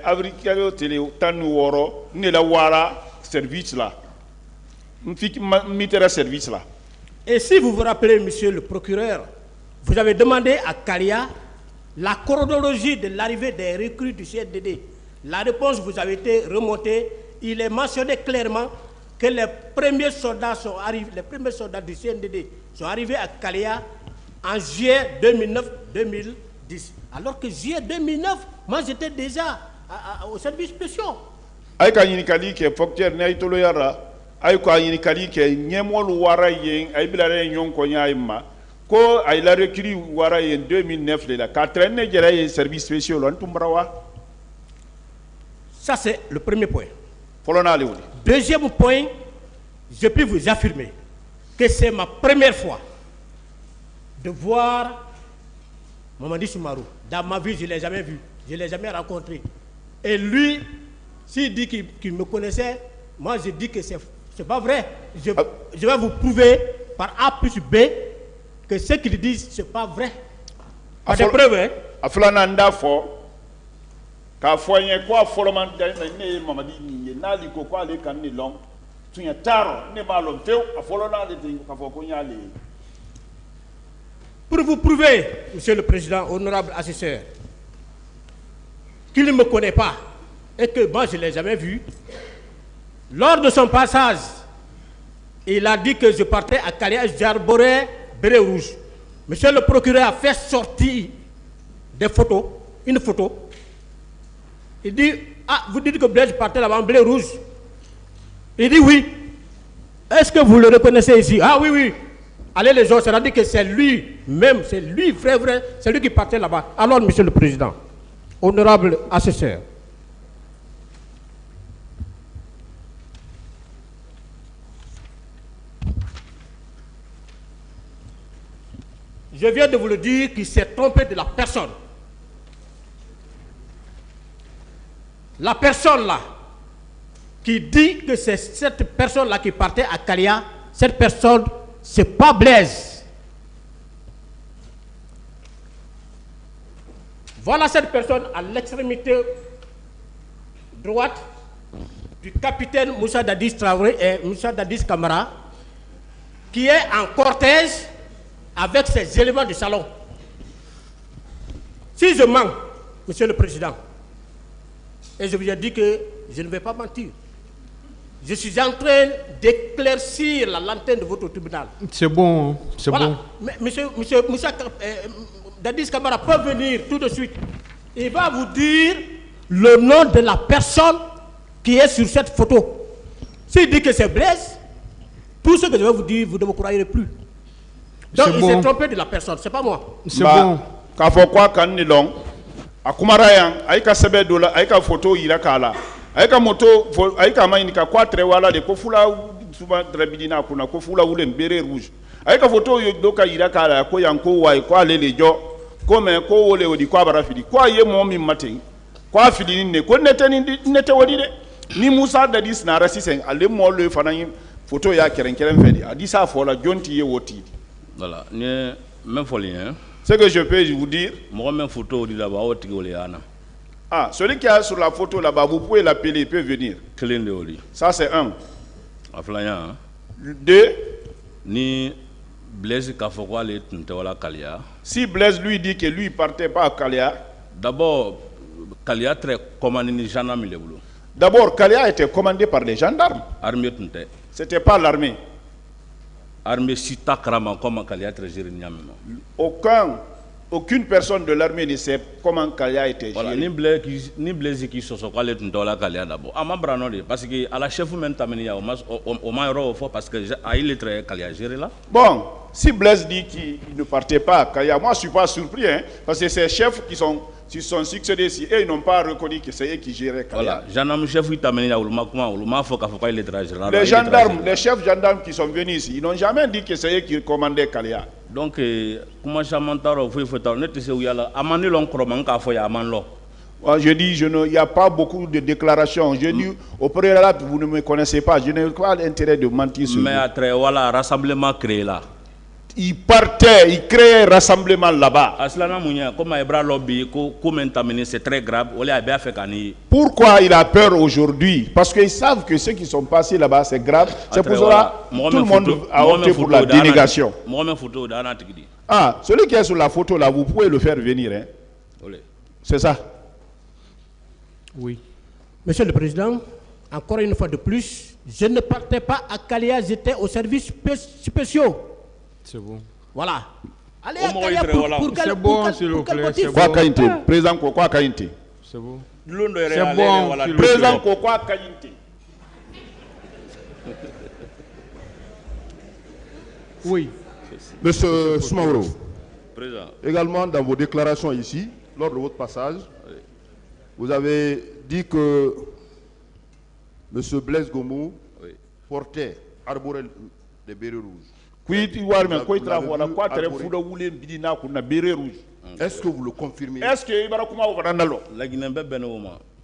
avrikalo tele tanu woro ne la wara service là. Mitera service là. Et si vous vous rappelez, monsieur le procureur, vous avez demandé à Kalea la chronologie de l'arrivée des recrues du CNDD. La réponse vous a été remontée. Il est mentionné clairement que les premiers soldats sont arrivés, les premiers soldats du CNDD sont arrivés à Kalea en juillet 2009-2010. Alors que juillet 2009, moi j'étais déjà au service spécial. Aïka yinikali ke fokter ne itolo yara aïka yinikali ke nyemol wara yen aïbilare nyon ko nyaima ko aïla recru wara yen 2009 la 4 ne jere service spécial on tumbrawa. Ça c'est le premier point. Deuxième point, je peux vous affirmer que c'est ma première fois de voir Mamadi Soumarou. Dans ma vie, je ne l'ai jamais vu, je ne l'ai jamais rencontré. Et lui, s'il dit qu'il me connaissait, moi je dis que ce n'est pas vrai. Je vais vous prouver par A plus B que ce qu'ils disent, ce n'est pas vrai. Pas de preuves, hein? Aflananda fo ka foye kwa foloman ne Mamadi ni na li ko kwa le kan ni long tunya taro ne ba lo feu afolona le ka fo ko nyale. Pour vous prouver, monsieur le président, honorable assesseur, qu'il ne me connaît pas et que moi je ne l'ai jamais vu, lors de son passage, il a dit que je partais à Kalia, j'arborais béret rouge. Monsieur le procureur a fait sortir des photos, une photo. Il dit, ah, vous dites que Blaise partait là-bas en blé rouge. Il dit oui. Est-ce que vous le reconnaissez ici? Ah oui, oui. Allez les gens, c'est-à-dire que c'est lui-même, c'est lui, vrai, c'est lui qui partait là-bas. Alors, monsieur le président, honorable assesseur, je viens de vous le dire qu'il s'est trompé de la personne. La personne là, qui dit que c'est cette personne là qui partait à Kalia, cette personne, c'est pas Blaise. Voilà cette personne à l'extrémité droite du capitaine Moussa Dadis Traoré et Moussa Dadis Camara, qui est en cortège avec ses éléments du salon. Si je mens, monsieur le président, et je vous ai dit que je ne vais pas mentir, je suis en train d'éclaircir la lanterne de votre tribunal. C'est bon, c'est voilà. bon. Mais monsieur Moussa Dadis Camara peut venir tout de suite. Il va vous dire le nom de la personne qui est sur cette photo. S'il dit que c'est Blaise, tout ce que je vais vous dire, vous ne me croirez plus. Donc il s'est trompé de la personne, c'est pas moi. C'est bon. Quand faut quoi quand ni long, à Kumarayan, aïka sebe dola, aïka photo ira kala, aïka moto, aïka maïnika quoi très wala de kofula souvent drabidina kuna kofula oulen beret rouge, aïka photo doka ira kala ko yanko wa ko ale lejo, comme ko ole odi ko barafidi, quoi ye mon mi matin, quoi fili ne ko nete wodi de, ni Moussa Dadis na rasisen, ale mo le fanayi photo ya keren fedi, adi sa fola jonti ye woti. Voilà, même folie, hein. Ce que je peux vous dire. Moi, même photo là-bas, ah, celui qui est sur la photo là-bas, vous pouvez l'appeler, il peut venir. Ça, c'est un. Deux. Ni Blaise Kafokwa le Tuntewala Kalia. Si Blaise lui dit que lui ne partait pas à Kalia. D'abord, Kalia très commandé les gendarmes. D'abord, Kalia était commandé par les gendarmes. Armée Tunte. C'était pas l'armée. Armée Sita Krama, comment Kalia très géré. Aucune personne de l'armée ne sait comment Kalia était géré. Voilà, ni Blaise qui se sont allés dans la Kalia d'abord. Ah, ma branole, parce que à la chef même t'amener au moins fort parce que il est très Kalia géré là. Bon, si Blaise dit qu'il ne partait pas à Kalia, moi je suis pas surpris, hein, parce que ces chefs qui sont succédés ici, et ils n'ont pas reconnu que c'est eux qui géraient Kalia. Voilà, gendarme chef il t'amener à les gendarmes, les chefs gendarmes qui sont venus ici, ils n'ont jamais dit que c'est eux qui commandaient Kalia. Donc, comment ça m'entend, je dis, il n'y a pas beaucoup de déclarations. Je dis, au préalable, vous ne me connaissez pas. Je n'ai pas l'intérêt de mentir sur vous. Mais après, voilà, rassemblement créé là. Il partait, il créait un rassemblement là-bas. C'est très grave. Pourquoi il a peur aujourd'hui? Parce qu'ils savent que ceux qui sont passés là-bas, c'est grave. C'est pour cela que tout le monde a opté pour la délégation. Ah, celui qui est sur la photo là, vous pouvez le faire venir. Hein? C'est ça? Oui. Monsieur le Président, encore une fois de plus, je ne partais pas à Kalia, j'étais au service spéciaux. C'est bon. Voilà. Allez, c'est bon, s'il vous plaît. Quoi Kainte? Président quoi Kainte? C'est bon. C'est bon. Président quoi Kainte? Oui. Monsieur Soumaoro, Président. Également dans vos déclarations ici, lors de votre passage, vous avez dit que Monsieur Blaise Gomou portait, arborait des bérets rouges. Est-ce que vous le confirmez? Est-ce que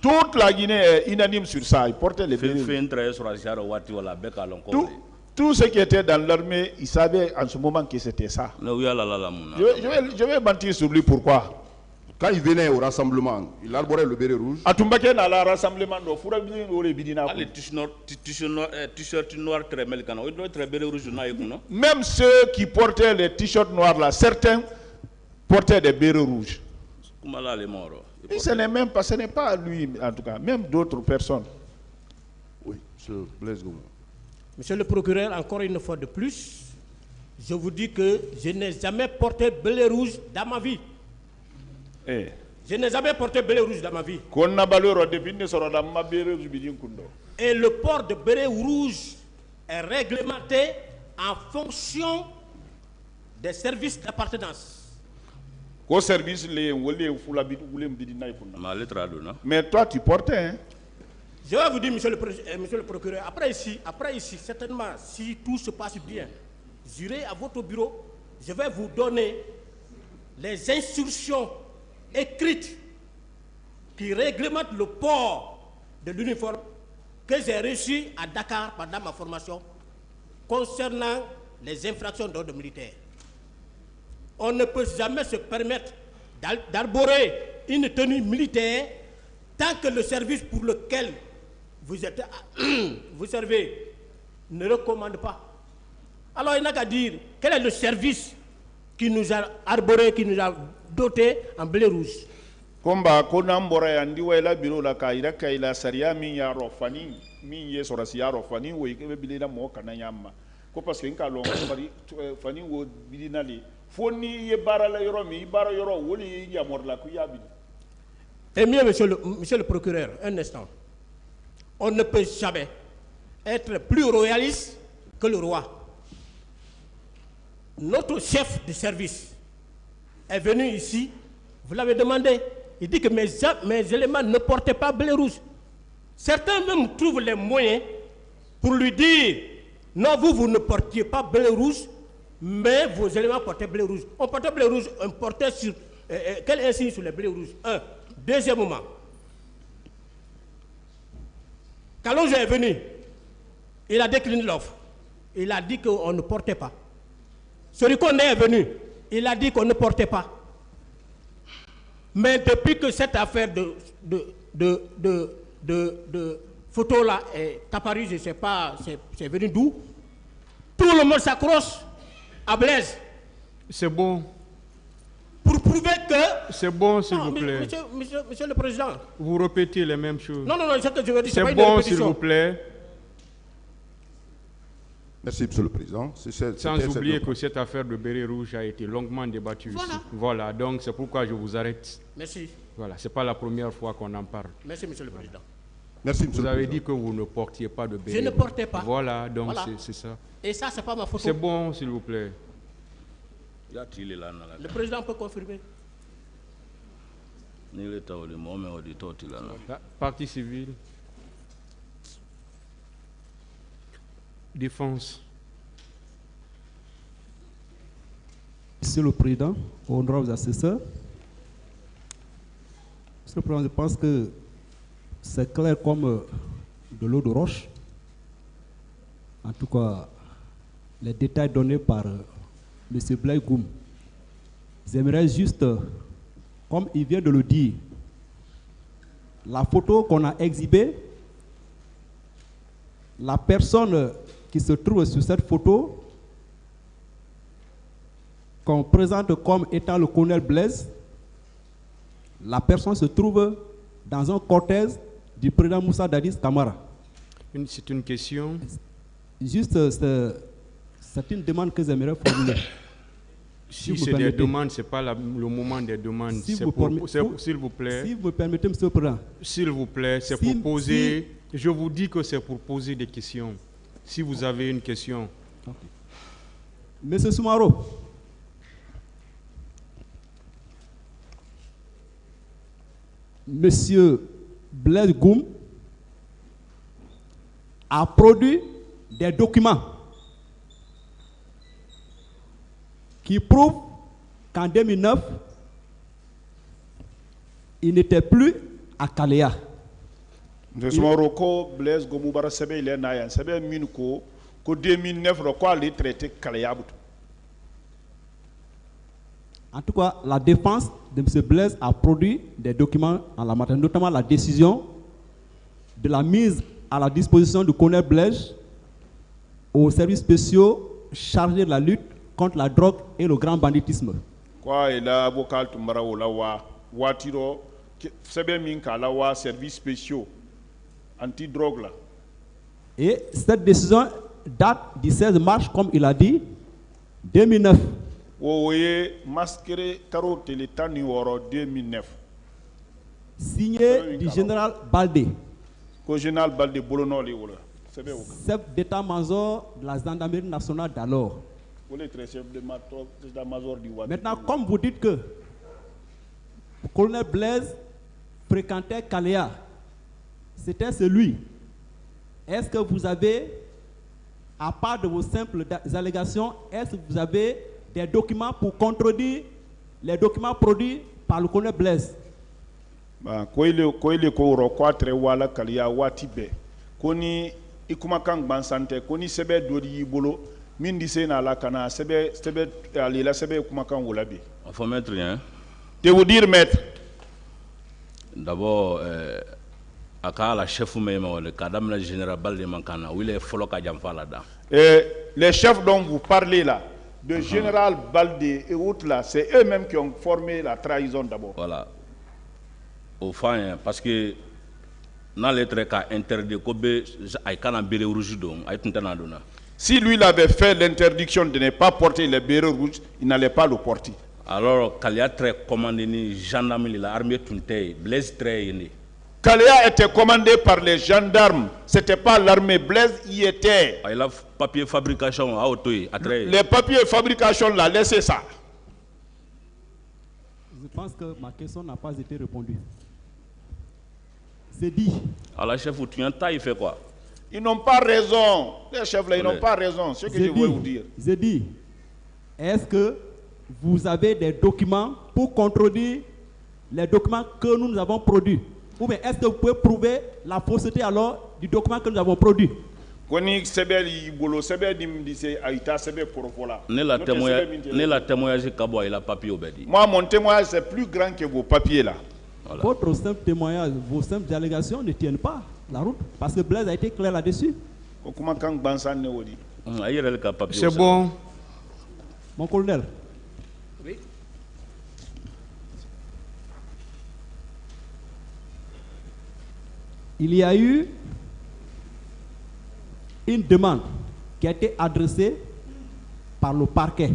toute la Guinée est unanime sur ça. Ils portaient les bérets rouges. Tous ceux qui étaient dans l'armée, ils savaient en ce moment que c'était ça. Je vais mentir sur lui. Pourquoi? Quand il venait au rassemblement, il arborait le béret rouge. Même ceux qui portaient les t-shirts noirs là, certains portaient des bérets rouges. Et ce n'est même pas, ce n'est pas lui en tout cas, même d'autres personnes. Oui, monsieur Blaise Gomou. Monsieur le procureur, encore une fois de plus, je vous dis que je n'ai jamais porté béret rouge dans ma vie. Je n'ai jamais porté béret rouge dans ma vie. Et le port de béret rouge est réglementé en fonction des services d'appartenance. Mais toi, tu portais, hein? Je vais vous dire, monsieur le procureur, après ici, certainement, si tout se passe bien, j'irai à votre bureau, je vais vous donner les instructions écrites qui réglementent le port de l'uniforme que j'ai reçu à Dakar pendant ma formation concernant les infractions d'ordre militaire. On ne peut jamais se permettre d'arborer une tenue militaire tant que le service pour lequel vous servez ne recommande pas. Alors il n'a qu'à dire quel est le service qui nous a arboré, qui nous a doté en blé rouge. Comba konambora ya ndiwa ila biro la kaira kaila saria min ya rofani min ye sorasi ya rofani wo ikebe bilina mo kana nyama ko parce que nka long bari fani wo bilina li foni ye bara la yoro mi bara yoro woli ya morla ku ya bi. Et mieux monsieur le procureur, un instant. On ne peut jamais être plus royaliste que le roi. Notre chef de service est venu ici, vous l'avez demandé, il dit que mes éléments ne portaient pas blé rouge. Certains même trouvent les moyens pour lui dire, non, vous ne portiez pas blé rouge, mais vos éléments portaient blé rouge. On portait blé rouge, on portait sur... quel insigne sur les blés rouges? Un. Deuxièmement, Kalonzo est venu, il a décliné l'offre. Il a dit qu'on ne portait pas. Sorikone est venu, il a dit qu'on ne portait pas. Mais depuis que cette affaire de photo là est apparue, je ne sais pas, c'est venu d'où, tout le monde s'accroche à Blaise. C'est bon. Pour prouver que... C'est bon, s'il vous plaît. Monsieur le Président. Vous répétez les mêmes choses. Non, c'est que je veux dire, c'est bon, s'il vous plaît. Merci, Monsieur le Président. Sans oublier que cette affaire de béret rouge a été longuement débattue ici. Voilà, donc c'est pourquoi je vous arrête. Merci. Voilà, ce n'est pas la première fois qu'on en parle. Merci, Monsieur le Président. Merci, vous avez dit que vous ne portiez pas de béret. Je ne portais pas. Voilà, donc voilà. C'est ça. Et ça, c'est pas ma photo. C'est bon, s'il vous plaît. Le président peut confirmer. Partie civile. Défense. Monsieur le Président, honorables assesseurs, Monsieur le Président, je pense que c'est clair comme de l'eau de roche. En tout cas, les détails donnés par M. Blaise Gomou. J'aimerais juste, comme il vient de le dire, la photo qu'on a exhibée, la personne qui se trouve sur cette photo, qu'on présente comme étant le colonel Blaise, la personne se trouve dans un cortège du président Moussa Dadis Camara. C'est une question. Juste, c'est une demande que j'aimerais formuler. Si c'est des demandes, ce n'est pas le moment des demandes. S'il vous plaît. Si vous me permettez, Monsieur le Président. S'il vous plaît, c'est pour poser. Je vous dis que c'est pour poser des questions. Si vous avez une question. Okay. Monsieur Soumaro. Monsieur Blaise Gomou a produit des documents qui prouvent qu'en 2009, il n'était plus à Kalea. Blaise Gomoubara Sebe il est nayan Sebe Minko ko 2009 le quoi les traité Kalea. En tout cas, la défense de M. Blaise a produit des documents en la matière, notamment la décision de la mise à la disposition du colonel Blaise aux services spéciaux chargés de la lutte contre la drogue et le grand banditisme. Quoi, il a avocat Tumbara Olawa, Watiro, Sebe Minka, Lawa, services spéciaux anti-drogue là. Et cette décision date du 16 mars, comme il a dit, 2009. Oui, masqueré Taro Télétani 2009. Signé du général Baldé. Le général Baldé Bolono, chef d'état-major de la gendarmerie nationale d'alors. Maintenant, comme vous dites que le colonel Blaise fréquentait Kalea, c'était celui. Est-ce que vous avez, à part de vos simples allégations, est-ce que vous avez des documents pour contredire les documents produits par le colonel Blaise? Koile ko ro kwatre wala Kalea watibe koni ikumakan bansante koni sebe dodi yibolo min dise na la kana sebe alila sebe ikumakan wolabi. Faut mettre rien. De vous dire maître. D'abord aka la chef même le cadam la général Baldé Mankana où il est follow ka jamfa là-dedans. Les chefs dont vous parlez là, de général Baldé et autres là, c'est eux-mêmes qui ont formé la trahison d'abord. Voilà. Au fond, parce que dans les traits interdits, si lui il avait fait l'interdiction de ne pas porter les bérets rouges, il n'allait pas le porter. Alors, Kalea très commandé ni gendarmerie l'armée tunte Blaise très Kalea était commandé par les gendarmes, c'était pas l'armée. Blaise y était. Il a papier fabrication à auto. Les papiers fabrication là, laissez ça. Je pense que ma question n'a pas été répondue. C'est dit. Alors, la chef, tu as il fait quoi? Ils n'ont pas raison. Les chefs là, ils n'ont pas raison. C'est ce que je veux vous dire. J'ai dit, est-ce que vous avez des documents pour contredire les documents que nous avons produits? Ou bien est-ce que vous pouvez prouver la fausseté alors du document que nous avons produit? Ne la témoignage Kabo il a papier obédi. Moi mon témoignage c'est plus grand que vos papiers là. Voilà. Votre simple témoignage, vos simples allégations ne tiennent pas la route parce que Blaise a été clair là-dessus. C'est bon. Mon colonel. Oui. Il y a eu une demande qui a été adressée par le parquet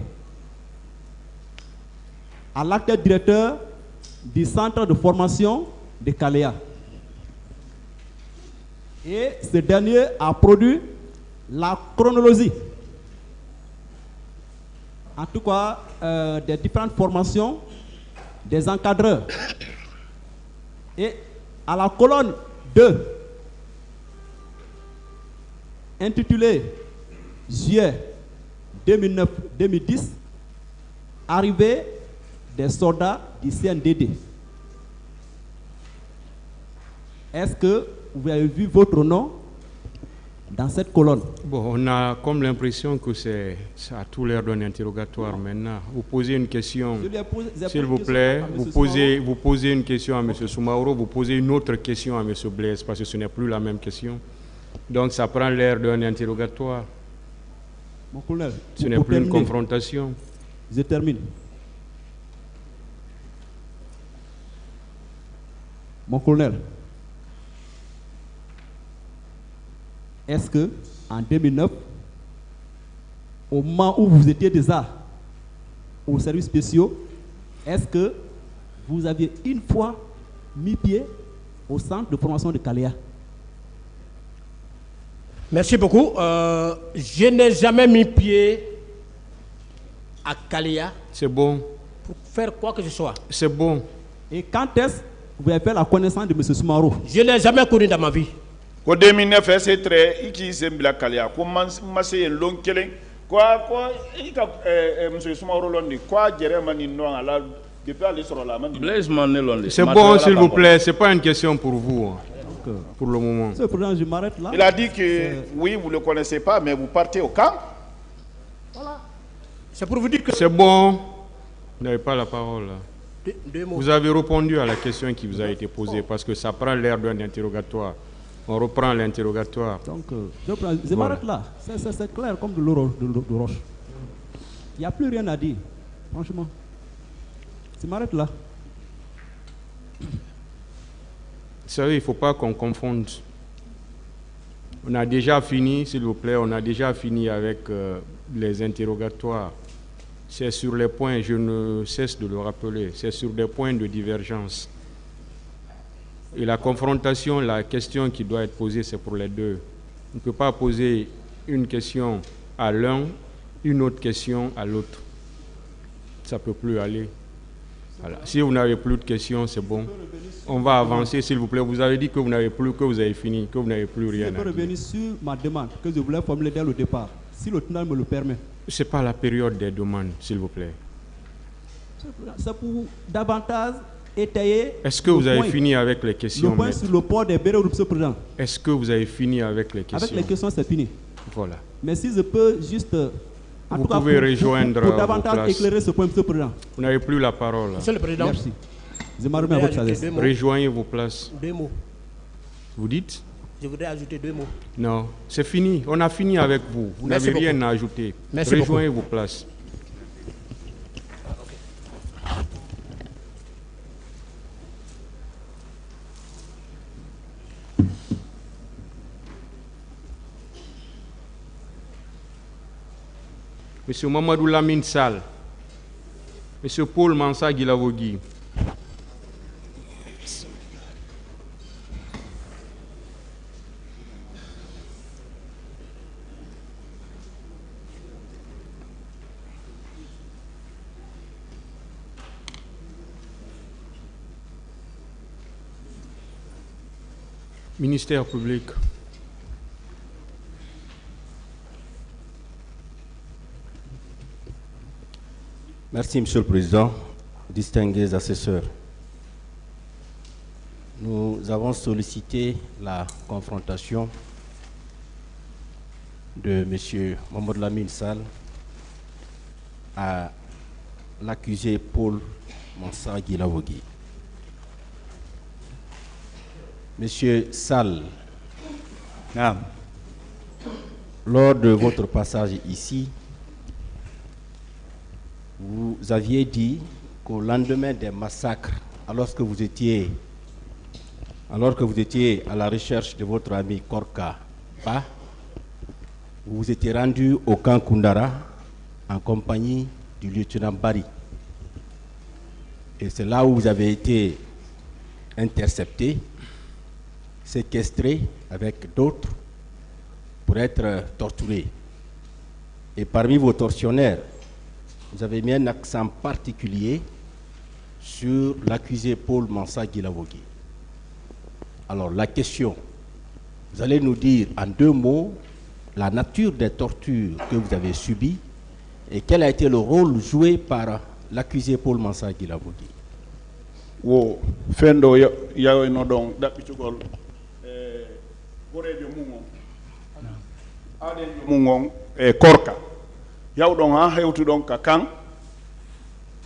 à l'actuel directeur du centre de formation de Kalea. Et ce dernier a produit la chronologie, en tout cas des différentes formations des encadreurs. Et à la colonne 2, intitulée Juillet 2009-2010, arrivée des soldats du CNDD. Est-ce que vous avez vu votre nom dans cette colonne? Bon, on a comme l'impression que ça a tout l'air d'un interrogatoire maintenant. Vous posez une question, s'il vous plaît, vous posez une question à M. Soumaoro, vous posez une autre question à M. Blaise, parce que ce n'est plus la même question. Donc ça prend l'air d'un interrogatoire. Mon colonel, ce n'est plus une confrontation. Je termine. Mon colonel, est-ce que en 2009, au moment où vous étiez déjà aux services spéciaux, est-ce que vous aviez une fois mis pied au centre de formation de Kalea? Merci beaucoup. Je n'ai jamais mis pied à Kalea. C'est bon. Pour faire quoi que ce soit. C'est bon. Et quand est-ce que vous avez fait la connaissance de M. Soumaoro? Je ne l'ai jamais connu dans ma vie. Ko 2009 c'est très iki zembila kalia ko masé long kelen quoi monsieur Soumaoro Londi quoi jere mani non ala depuis aller sur la main. Blaise Mané Londi. C'est bon s'il vous plaît, c'est pas une question pour vous. Pour le moment. Monsieur le Président, je m'arrête là. Il a dit que oui, vous le connaissez pas mais vous partez au camp. Voilà. C'est pour vous dire que c'est bon. Vous n'avez pas la parole. Vous avez répondu à la question qui vous a été posée parce que ça prend l'air d'un interrogatoire. On reprend l'interrogatoire. Donc, je m'arrête là. C'est clair comme de l'eau de roche. Il n'y a plus rien à dire, franchement. Je m'arrête là. Vous savez, il ne faut pas qu'on confonde. On a déjà fini, s'il vous plaît, on a déjà fini avec les interrogatoires. C'est sur les points, je ne cesse de le rappeler, c'est sur des points de divergence. Et la confrontation, la question qui doit être posée, c'est pour les deux. On ne peut pas poser une question à l'un, une autre question à l'autre. Ça ne peut plus aller. Voilà. Si vous n'avez plus de questions, c'est bon. On va avancer, s'il vous plaît. Vous avez dit que vous n'avez plus, que vous avez fini, que vous n'avez plus rien à dire. Je peux revenir sur ma demande que je voulais formuler dès le départ, si le tribunal me le permet. Ce n'est pas la période des demandes, s'il vous plaît. C'est pour davantage étayer. Est-ce que vous avez fini avec les questions? Le point sur le port des bérets, monsieur le Président. Est-ce que vous avez fini avec les questions? Avec les questions, c'est fini. Voilà. Mais si je peux juste... Vous pouvez rejoindre pour davantage éclairer ce point, monsieur le Président. Vous n'avez plus la parole. Monsieur le Président. Merci. Je m'en remets à votre sagesse. Rejoignez vos places. 2 mots. Vous dites? Je voudrais ajouter 2 mots. Non, c'est fini. On a fini avec vous. Vous n'avez rien à ajouter. Merci Rejoignez beaucoup. vos places. Monsieur Mamadou Lamine Sall. Monsieur Paul Mansa Guilavogui. Ministère public. Merci, Monsieur le Président, distingués assesseurs. Nous avons sollicité la confrontation de M. Mamadou Lamine Sall à l'accusé Paul Mansa Guilavogui. Monsieur Sall, lors de votre passage ici, vous aviez dit qu'au lendemain des massacres, alors que vous étiez à la recherche de votre ami Korka Ba, vous vous étiez rendu au camp Koundara en compagnie du lieutenant Bari. Et c'est là où vous avez été intercepté, séquestré avec d'autres pour être torturé. Et parmi vos tortionnaires, vous avez mis un accent particulier sur l'accusé Paul Mansa Guilavogui. Alors la question, vous allez nous dire en 2 mots la nature des tortures que vous avez subies et quel a été le rôle joué par l'accusé Paul Mansa Guilavogui. Wo fendo ya no don da pitugol gorejo mungon ade mungon korka yaw don ha hewtu don ka kan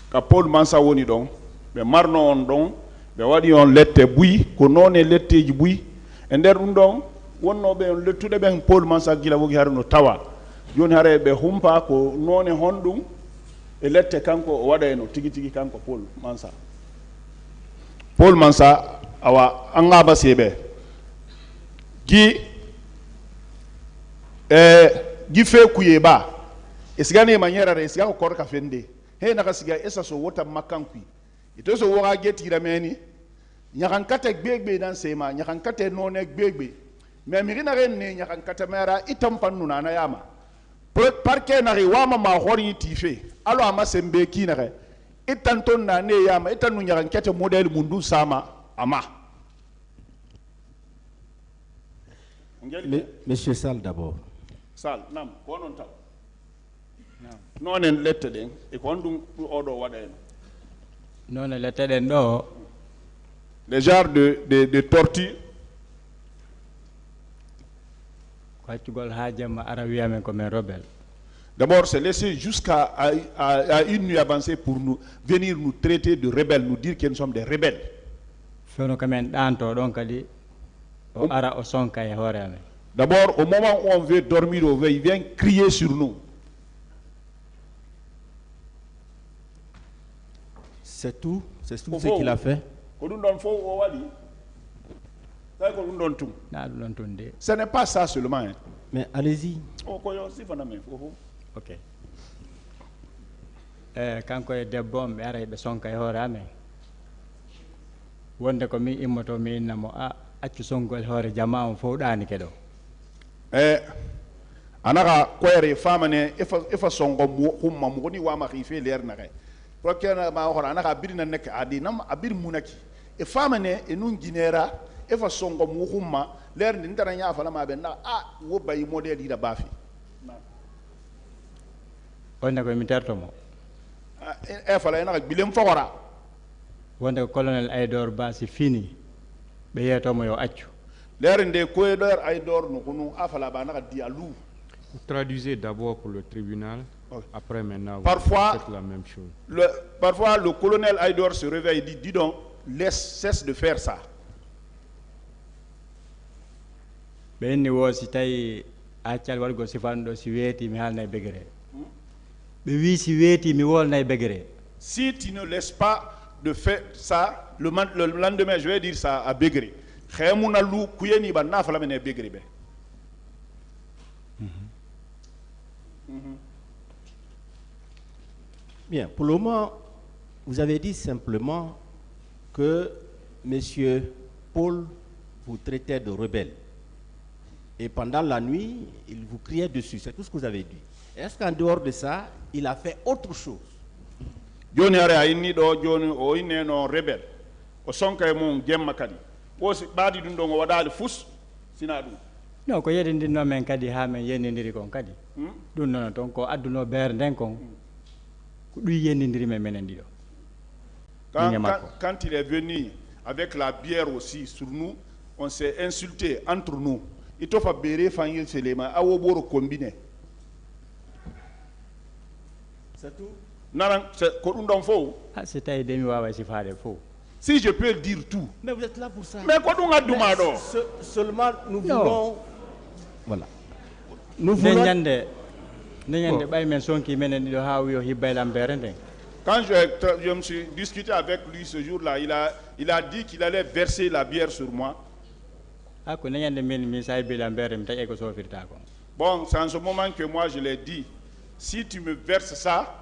ka Paul Mansa woni don be marno on don be wadi on lette buyi ko none letteji buyi e nder dum don wonno be on lettude be Paul Mansa Guilavogui harno tawa joni hare be humpa ko none hondum e lette kanko o wada eno tigi tigi kanko Paul Mansa awa angaba sebe gi fe kuyeba esigane manyera re esiga ko korka fende he na kasiga esa so wota makankui ito so wora geti rameni nyakan kate gbegbe dan sema nyakan kate none gbegbe me mirina ren ne nyakan kate mera itam pannu na yama parke na ri wama ma hori tife alo ama sembe kinare itanton na ne yama itanu nyakan kate model mundu sama ama Monsieur Sall d'abord. Sall, nam, konon taw. Non en lette den, e kondum odo waden. Non lette den do. Les genres de tortue. D'abord, c'est laissé jusqu'à une nuit avancée pour nous venir nous traiter de rebelles, nous dire que nous sommes des rebelles. D'abord, au moment où on veut dormir au veille, il vient crier sur nous. C'est tout ce qu'il a fait. Ce n'est pas ça seulement. Hein. Mais allez-y. Ok. Quand il debbo mi ara be sonka e hoore amen wonde ko mi immoto mi innamo accu songol hoore jama on fowɗani keɗo anaka koyere famane ifa songo humma mo woni wama khife leer na kay prokena ma hora anaka birina nek adi nam abir munaki e famane e nun ginera ifa songo mo humma leer ni ndara nya fala ma be na wo bayi model ida bafi wonde ko mi tertomo e fala ena bilem fawara wonde colonel Aydor Basi fini be yetomo yo accu leer nde koydor Aydor no kunu afala ba na di alou. Vous traduisez d'abord pour le tribunal, après maintenant vous faites la même chose. Parfois le colonel Aydor se réveille et dit dis donc, cesse de faire ça. Benni wo si tay accal walgo sifando si weti mi halna begere. Be wi si weti mi wolna begere. Si tu ne laisses pas de faire ça, le lendemain je vais dire ça à Begré. Khayamuna lu kuyeni ba nafala mene Begré be. Bien, pour le moment, vous avez dit simplement que M. Paul vous traitait de rebelle. Et pendant la nuit, il vous criait dessus. C'est tout ce que vous avez dit. Est-ce qu'en dehors de ça, il a fait autre chose? Joni are ayni do joni o ine no rebelle. O sonka e mon gemma kadi. O si baadi dum do ngo wadali fus sina dum. No ko yedindinno men kadi ha men yenindiri kon kadi. Dum non ton ko adduno ber den kon. Ko du yenindiri men menen dido. Quand il est venu avec la bière aussi sur nous, on s'est insulté entre nous. Il t'a fait bérer fanyel selema awo boro combiné. C'est tout? Non, c'était demi wawa si fade faux. Si je peux dire tout. Mais vous êtes là pour ça. Mais quoi donc a demandé? Seulement nous voulons. Voilà. Nous voulons. Quand je me suis discuté avec lui ce jour-là, il a dit qu'il allait verser la bière sur moi. Bon, c'est en ce moment que moi je l'ai dit. Si tu me verses ça,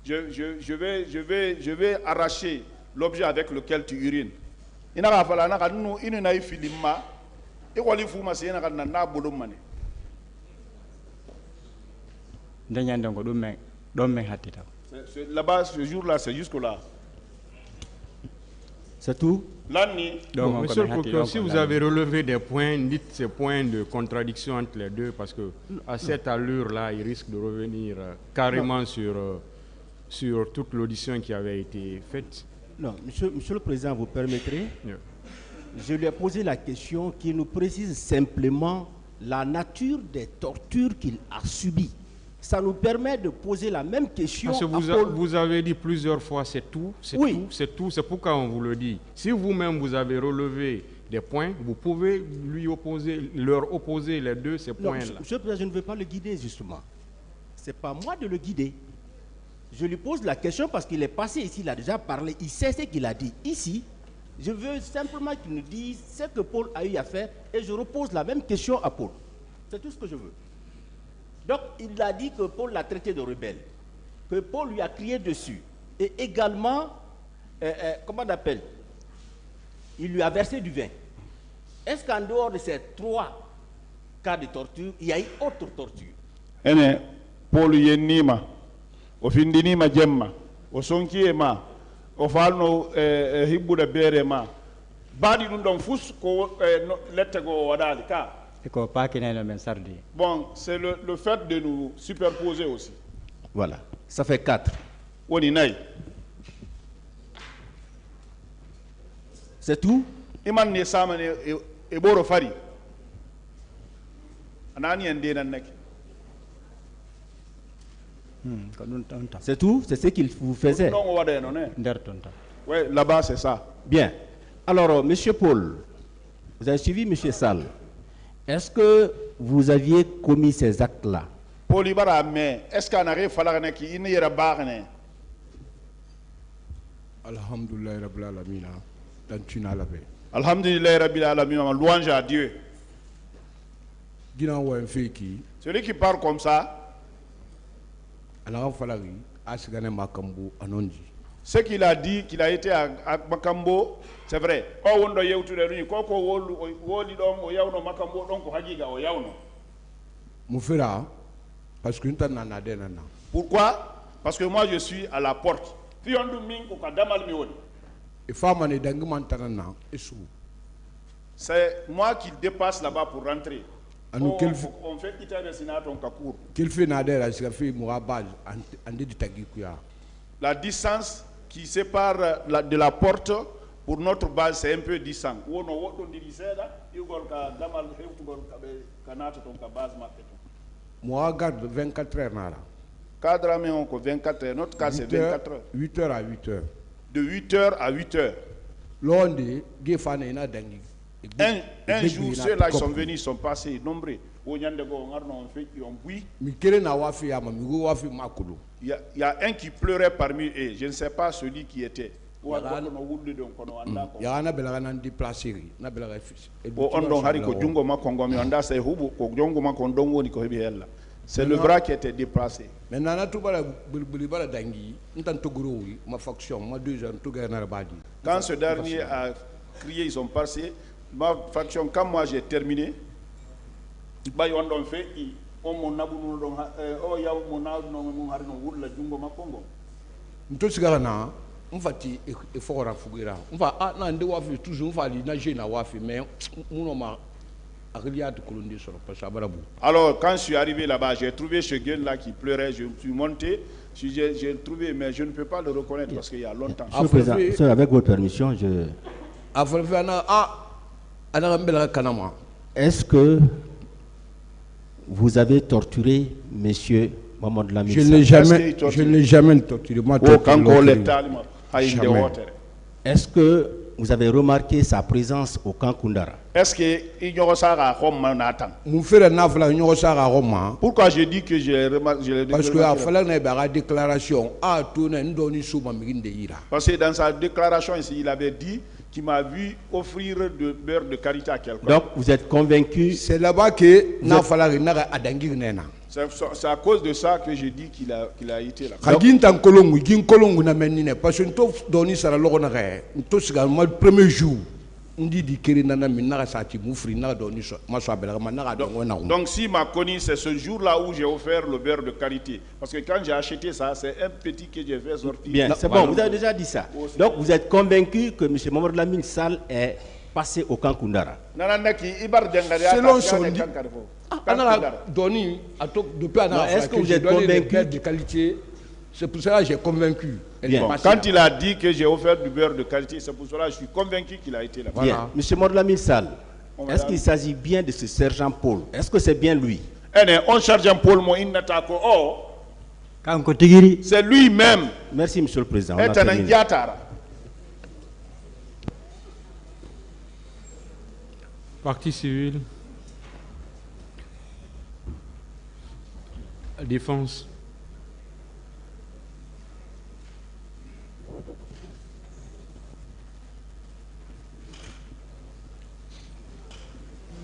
je vais arracher l'objet avec lequel tu urines. Il n'a pas fallu nous il n'a eu filima et quoi il faut masser n'a n'a bolomane. Là-bas ce jour-là c'est jusque là. C'est tout. Bon, monsieur le procureur, si vous avez relevé des points, dites ces points de contradiction entre les deux, parce que à cette allure-là, il risque de revenir carrément sur toute l'audition qui avait été faite. Non, monsieur le Président, vous permettrez? Je lui ai posé la question qu'il nous précise simplement la nature des tortures qu'il a subies. Ça nous permet de poser la même question. Parce que vous avez dit plusieurs fois, c'est tout, c'est tout, c'est tout, c'est pourquoi on vous le dit. Si vous-même vous avez relevé des points, vous pouvez leur opposer les deux ces points-là. Monsieur le Président, je ne veux pas le guider justement. Ce n'est pas moi de le guider. Je lui pose la question parce qu'il est passé ici, il a déjà parlé, il sait ce qu'il a dit. Ici, je veux simplement qu'il nous dise ce que Paul a eu à faire et je repose la même question à Paul. C'est tout ce que je veux. Donc, il a dit que Paul l'a traité de rebelle, que Paul lui a crié dessus. Et également, comment on appelle? Il lui a versé du vin. Est-ce qu'en dehors de ces 3 cas de torture, il y a eu autre torture? Paul yenima, o findinima jemma, o sonkiema, o falno hibbude beere ma. Baadi dum don fus ko lette go wadali ka. Bon, c'est le fait de nous superposer aussi. Voilà, ça fait 4. C'est tout? C'est tout? C'est ce qu'il vous faisait? Oui, là-bas, c'est ça. Bien. Alors, Monsieur Paul, vous avez suivi Monsieur Sall. Est-ce que vous aviez commis ces actes-là? Est-ce qu'on arrive à qu'il y ait un Alhamdulillah Rabbil Alamin. Alhamdulillah Rabbil Alamin. Louange à Dieu. Celui qui parle comme ça, ce qu'il a dit, qu'il a été à Makambo, c'est vrai. Pourquoi? Parce que moi je suis à la porte. C'est moi qui dépasse là-bas pour rentrer. On fait quitter le Sénat en Kakour. La distance qui sépare de la porte pour notre base, c'est un peu distant. Moi, garde 24 heures. Cadre, mais on 24 heures. Notre cas, c'est 24 heures. 8 heures à 8 heures. De 8 heures à 8 heures. Un jour, ceux-là qui sont venus, sont passés nombreux. Il y a un qui pleurait parmi eux. Je ne sais pas celui qui était. C'est le bras qui était déplacé. Quand ce dernier a crié, ils sont passés. Ma faction, quand moi j'ai terminé, alors quand je suis arrivé là-bas, j'ai trouvé ce gars-là qui pleurait, je suis monté, j'ai trouvé, mais je ne peux pas le reconnaître parce qu'il y a longtemps. Monsieur le Président, avec votre permission, je... Est-ce que vous avez torturé Monsieur Mamadou Lamine Sall? Je ne l'ai jamais torturé. Est-ce que vous avez remarqué sa présence au camp Koundara? Est-ce que pourquoi je dis que j'ai remarqué? Parce que dans sa déclaration ici, il avait dit qu'il m'a vu offrir de beurre de karité à quelqu'un. Donc vous êtes convaincu? C'est là-bas que c'est à cause de ça que je dis qu'il a été là. Parce que le premier jour, donc si m'a connu, c'est ce jour-là où j'ai offert le beurre de karité. Parce que quand j'ai acheté ça, c'est un petit que j'ai fait sortir. Bien, c'est bon, vous avez déjà dit ça. Donc vous êtes convaincu que M. Mamadou Lamine Sall est passé au camp Koundara? Selon son dit, est-ce que vous êtes convaincu de qualité? C'est pour cela que j'ai convaincu. Quand il a dit que j'ai offert du beurre de qualité, c'est pour cela que je suis convaincu qu'il a été là. Bien. Monsieur Mamadou Lamine Sall, est-ce qu'il s'agit bien de ce sergent Paul? Est-ce que c'est bien lui? C'est lui-même. Merci, Monsieur le Président. Partie civile. Défense.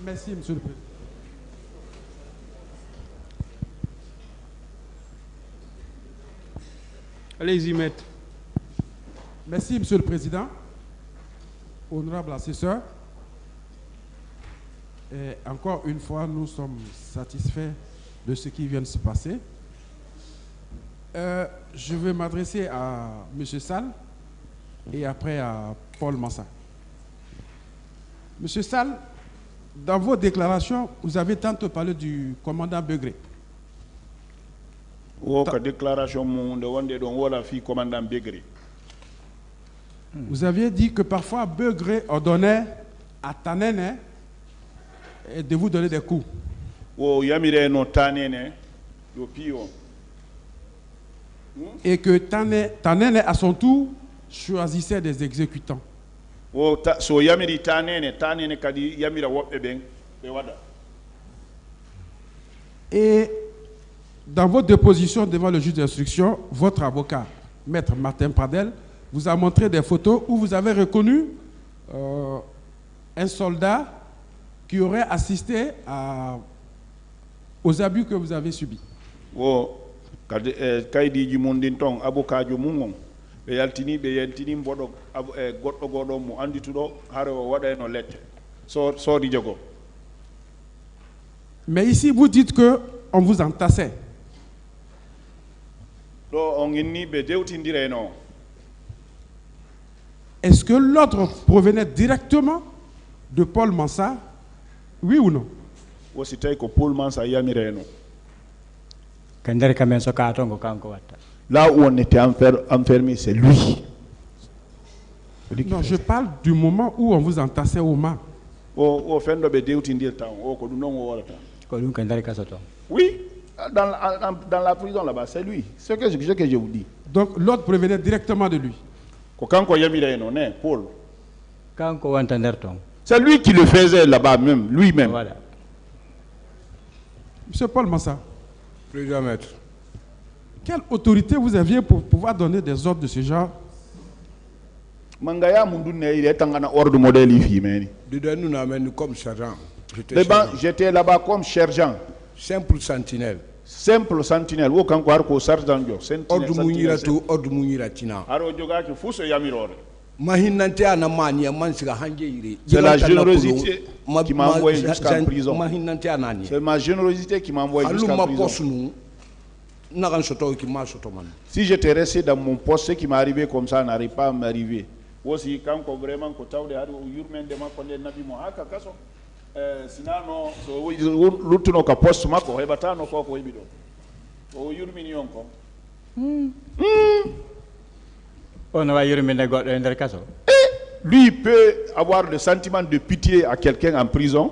Merci, Monsieur le Président. Allez-y, maître. Merci, Monsieur le Président. Honorable assesseur. Et encore une fois, nous sommes satisfaits de ce qui vient de se passer. Je vais m'adresser à M. Sall et après à Paul Massa. M. Sall, Dans vos déclarations, vous avez tantôt parlé du commandant Begré. Vous aviez dit que parfois Begré ordonnait à Tanene de vous donner des coups. Et que Tanene, à son tour, choisissait des exécutants. Et dans votre déposition devant le juge d'instruction, votre avocat, Maître Martin Pradel, vous a montré des photos où vous avez reconnu un soldat qui aurait assisté aux abus que vous avez subis. Mais ici, vous dites qu'on vous entassait. Est-ce que l'ordre provenait directement de Paul Mansa? Oui ou non? Là où on était enfermé, c'est lui. Non, je parle du moment où on vous entassait au mât. Oui, dans la prison là-bas, c'est lui. Ce que je vous dis. Donc l'ordre provenait directement de lui. Paul. C'est lui qui le faisait là-bas même, lui-même. Voilà. Monsieur Paul Mansa. Président Maître. Quelle autorité vous aviez pour pouvoir donner des ordres de ce genre? Comme sergent. J'étais là-bas comme sergent. Simple sentinelle. Simple sentinelle. C'est la générosité qui m'a envoyé jusqu'en prison. C'est ma générosité qui m'a envoyé jusqu'en prison. Si j'étais resté dans mon poste, ce qui m'est arrivé comme ça n'arrive pas à m'arriver. Aussi, quand vraiment lui peut avoir le sentiment de pitié à quelqu'un en prison.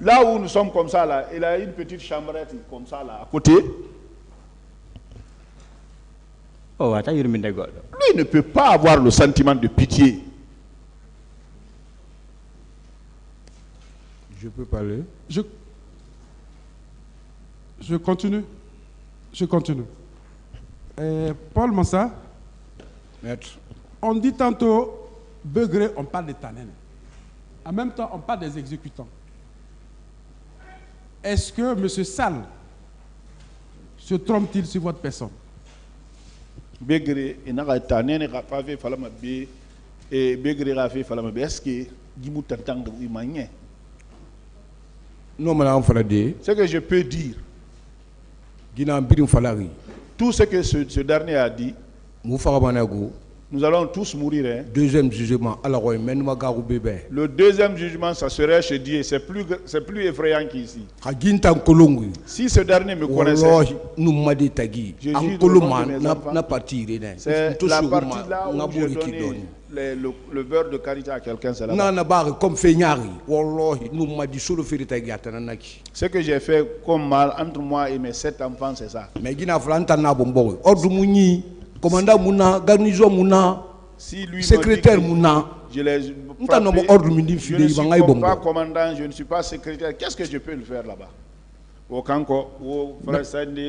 Là où nous sommes comme ça, là, il a une petite chambrette comme ça là, à côté. Lui ne peut pas avoir le sentiment de pitié. Je peux parler? Je continue. Paul Mansa. Maître. On dit tantôt Begré, on parle de Tanene. En même temps, on parle des exécutants. Est-ce que M. Sall se trompe-t-il sur votre personne? Begré, il n'a pas fait falama bé et Begré a fait falama bé. Est-ce que Djibou t'entend de lui manier? Non, madame Falade. Ce que je peux dire, tout ce que ce dernier a dit, nous allons tous mourir. Hein? Deuxième jugement, le deuxième jugement, ça serait chez Dieu. C'est plus effrayant qu'ici. Si ce dernier me connaissait, c'est la partie là où je donnais le beurre de carité à quelqu'un. C'est ce que j'ai fait comme mal entre moi et mes 7 enfants, c'est ça. Commandant Mouna, garnison Mouna, si secrétaire Mouna, je ne suis pas commandant, je ne suis pas secrétaire. Qu'est-ce que je peux le faire là-bas? Au Kanko, au frère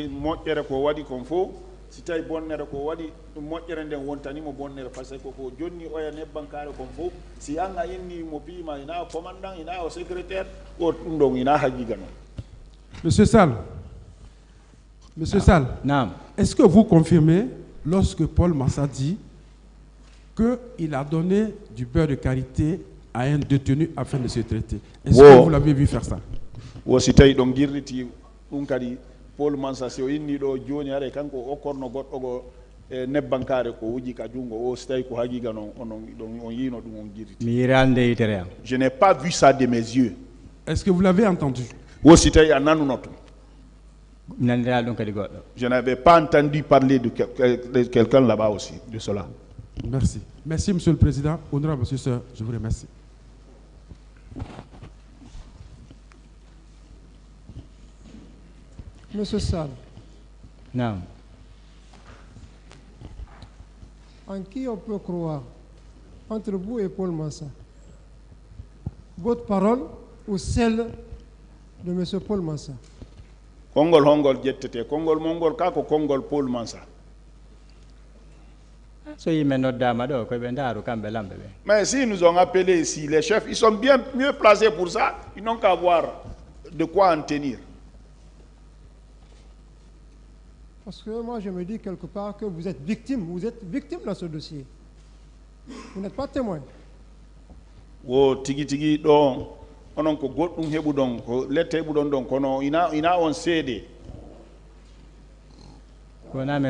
moi, wadi confo, si tu as bon wadi, moi, wontani mo bon parce que Johnny Oya ne bankare confo, si anga inni mopi ma ina commandant, ina au secrétaire, ou ndong ina hagigano. Monsieur Sall, est-ce que vous confirmez lorsque Paul Mansa dit qu'il a donné du beurre de karité à un détenu afin de se traiter? Est-ce que vous l'avez vu faire ça? Paul Mansa, c'est une do Johnny Are Kanko Okorno Gotogo, ne bankare ko wuji ka jungo o stay ko hagiga non on yino dum on jiriti. Je n'ai pas vu ça de mes yeux. Est-ce que vous l'avez entendu? O sitay ananu noto. Je n'avais pas entendu parler de quelqu'un là-bas aussi, de cela. Merci. Merci, Monsieur le Président. Honorable Monsieur Sir, je vous remercie. Monsieur Sall. Non. En qui on peut croire, entre vous et Paul Massa? Votre parole ou celle de Monsieur Paul Massa? Kongol hongol jettete, Kongol mongol kako Kongol Paul Massa. Mais si nous ont appelé ici, les chefs, ils sont bien mieux placés pour ça. Ils n'ont qu'à voir de quoi en tenir. Parce que moi, je me dis quelque part que vous êtes victime dans ce dossier. Vous n'êtes pas témoin. Wo tigi don onon ko goddum hebu don ko lette hebu don kono ina on cede.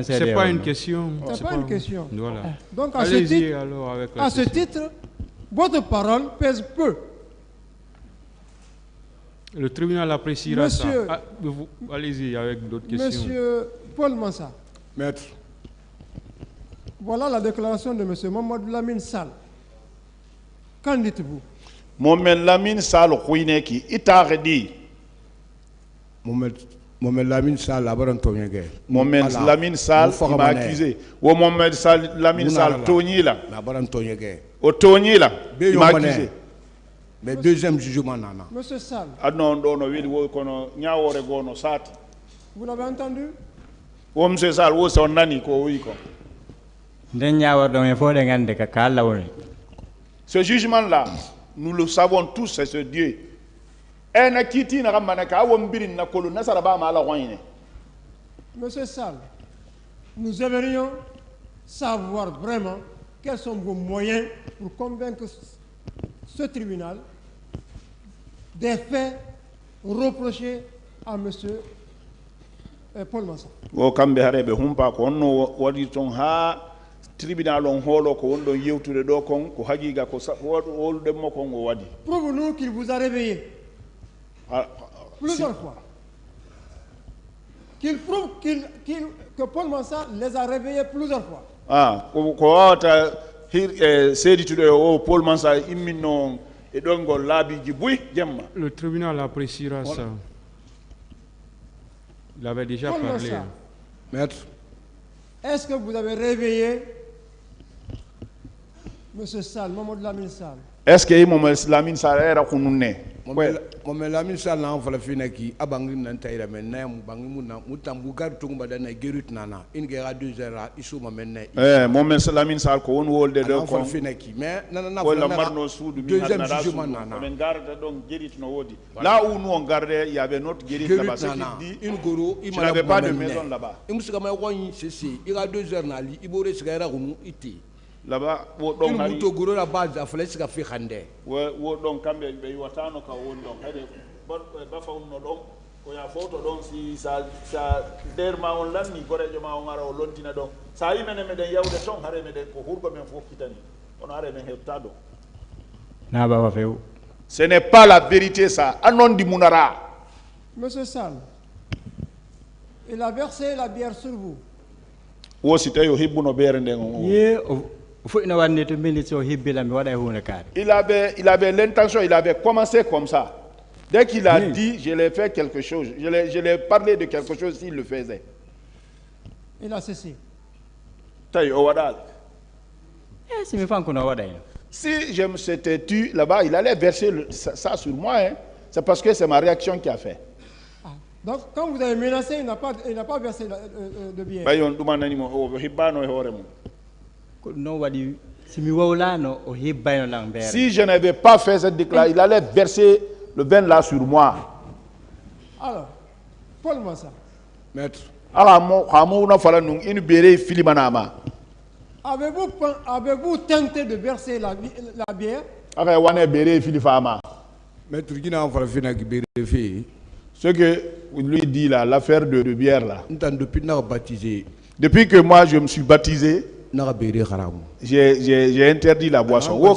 C'est pas une question. C'est pas une question. Voilà. Donc à ce titre, votre parole pèse peu. Le tribunal appréciera ça. Allez-y avec d'autres questions. Monsieur Paul Massa. Maître. Voilà la déclaration de Monsieur Mamadou Lamine Sall. Qu'en dites-vous? Mohamed Lamine Sall Kouineki, Itaredi. Mohamed Lamine Sall, Mohamed Lamine Sall, il m'a accusé. Ou Mohamed Lamine Sall, Tony là. Au Tony là, il m'a accusé. Mais deuxième jugement, nana. Monsieur Sall. Ah non, sat. Vous l'avez entendu? Ou Monsieur Sall, ou son nani ko oui ko. Ce jugement-là, nous le savons tous, c'est ce Dieu. Monsieur Sall, nous aimerions savoir vraiment quels sont vos moyens pour convaincre ce tribunal des faits reprochés à Monsieur Paul Massa. Tribunal on holo ko wondo yewtude do kon ko hagiga ko wolde mo kon o wadi. Prouve-nous qu'il vous a réveillé. Plusieurs fois. Qu'il prouve que Paul Massa les a réveillés plusieurs fois. Ah, ko wata seditude o Paul Massa imminno e dongol labiji buy jemma. Le tribunal appréciera ça. Il avait déjà Paul parlé. Massa. Maître. Est-ce que vous avez réveillé Monsieur Sall, Mamadou Lamine Sall? Est-ce que Mohamed Lamine Sall era kununne? Mohamed Lamine Sall na fala fina ki abangi nan tayra men na bangi munna mutambu gar tunga badana gerut nana in gera 2 heures isuma men na Mohamed Lamine Sall ko won wolde do ko fina ki mais nana wala marno suudu mi deuxième jugement nana men garde donc gerit no wodi là où nous on gardait il y avait notre gerit là-bas ce qui dit une goro il n'avait pas de maison là-bas imusuka ma woni ceci il a 2 heures na li ibore sigara kunu iti là-bas wo donc hari to goro la base afale sika fi khande wo donc kambe be watano ka won donc hade ba fa no donc ko ya photo donc si sa der ma on lanni gorejo ma on ara o lontina donc sa yi menen meden yawde ton hare meden ko hurgo men fof kitani on are men hebta do na ba few. Ce n'est pas la vérité ça anon di munara. Monsieur Sall, il a versé la bière sur vous. Wo si tayo hibbuno beere nden on. Il avait l'intention, il avait commencé comme ça. Dès qu'il a dit, je l'ai fait quelque chose, je l'ai parlé de quelque chose, il le faisait. Il a cessé. Si je me s'étais tu là-bas, il allait verser ça sur moi. Hein. C'est parce que c'est ma réaction qui a fait. Ah. Donc, quand vous avez menacé, il n'a pas versé de bière. Si je n'avais pas fait cette déclaration, il allait verser le vin là sur moi. Alors, Paul Massa. Maître. Avez-vous tenté de verser la bière? Maître, ce que lui dit là, l'affaire de bière là. Depuis que nous baptisé, Depuis que moi je me suis baptisé, j'ai interdit la boisson. Moi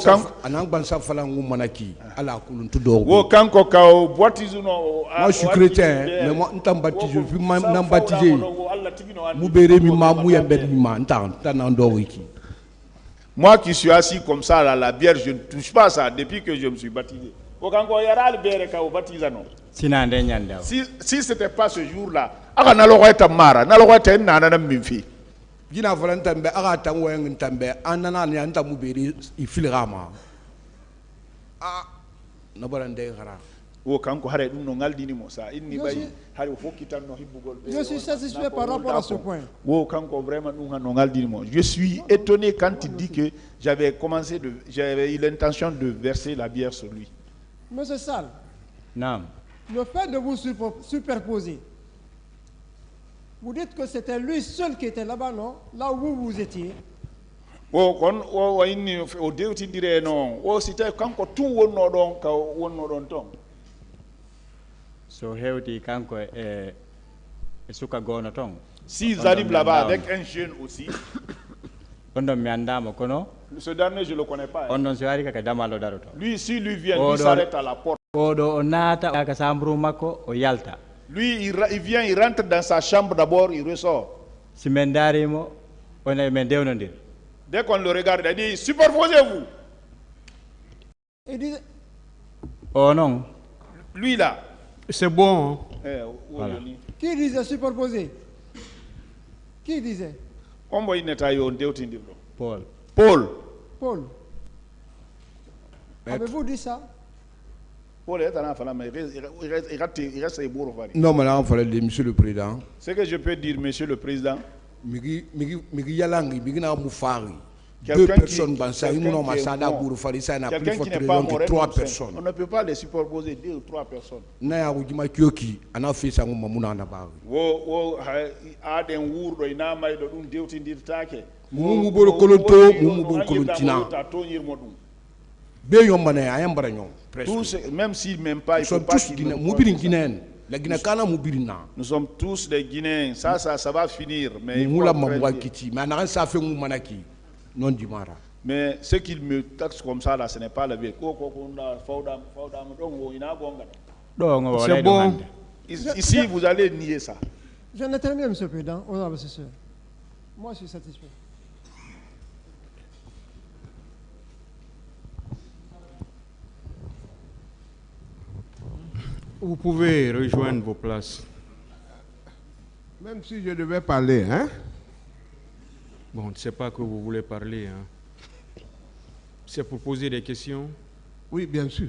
je suis chrétien, mais moi je suis baptisé. Moi qui suis assis comme ça à la bière, je ne touche pas à ça depuis que je me suis baptisé. Si ce n'était pas ce jour-là, Gina volantambe aga tangwa ntambe anana ni antamu beri ifilrama ah nabarande gara wo kanko hare dum no ngaldini mo sa inni bay hare fokkitan no hibbugol be je suis satisfait par rapport à ce point. Wo kanko vraiment dum no ngaldini mo. Je suis étonné quand il dit que j'avais eu l'intention de verser la bière sur lui. Monsieur Sall. Non. Le fait de vous superposer, vous dites que c'était lui seul qui était là-bas, non? Là où vous étiez. So hewti kanko e suka gono ton. S'ils arrivent là-bas avec un jeune aussi. Ondon mi andama kono. Ce dernier je le connais pas. Ondon si wari kaka damalo daroto. Lui si lui vient, lui s'arrête à la porte. Odo onata ka sambru makko o yalta. Lui, il vient, il rentre dans sa chambre d'abord, il ressort. Dès qu'on le regarde, il dit, superposez-vous. Il dit... Oh non. Lui là. C'est bon. Hein? Voilà. Qui disait superposer? Qui disait? Paul. Paul. Paul. Avez-vous dit ça? Non, mais là, il fallait dire, Monsieur le Président. Ce que je peux dire, Monsieur le Président. Deux personnes, quelqu'un qui n'est pas mort, 3 personnes. On ne peut pas les superposer 2 ou 3 personnes. Tous, même s'ils m'aiment pas, ils sont tous Guinéens. Nous sommes tous des Guinéens. Ça va finir. Mais ce qu'ils me taxent comme ça, là, ce n'est pas la vie. C'est bon. Ici, vous allez nier ça. J'en ai terminé, Monsieur le Président. Honorable assesseur. Moi, je suis satisfait. Vous pouvez rejoindre vos places. Même si je devais parler, hein? Bon, je ne sais pas que vous voulez parler. Hein? C'est pour poser des questions? Oui, bien sûr.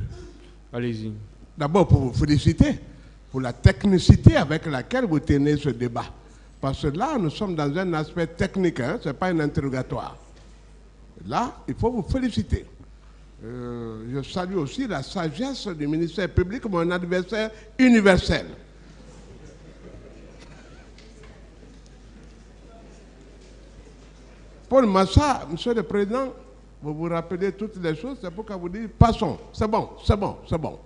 Allez-y. D'abord, pour vous féliciter pour la technicité avec laquelle vous tenez ce débat. Parce que là, nous sommes dans un aspect technique, hein? Ce n'est pas un interrogatoire. Là, il faut vous féliciter. Je salue aussi la sagesse du ministère public, mon adversaire universel. Paul Massa, Monsieur le Président, vous vous rappelez toutes les choses, c'est pourquoi vous dites, passons, c'est bon, c'est bon, c'est bon.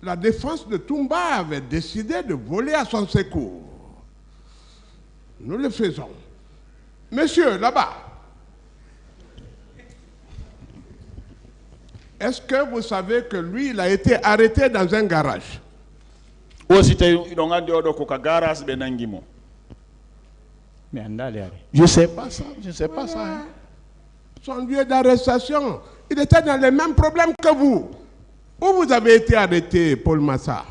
La défense de Toumba avait décidé de voler à son secours. Nous le faisons. Monsieur, là-bas, est-ce que vous savez que lui, il a été arrêté dans un garage? Je ne sais pas ça, je ne sais pas ça. Hein. Son lieu d'arrestation, il était dans les mêmes problèmes que vous. Où vous avez été arrêté, Paul Massa?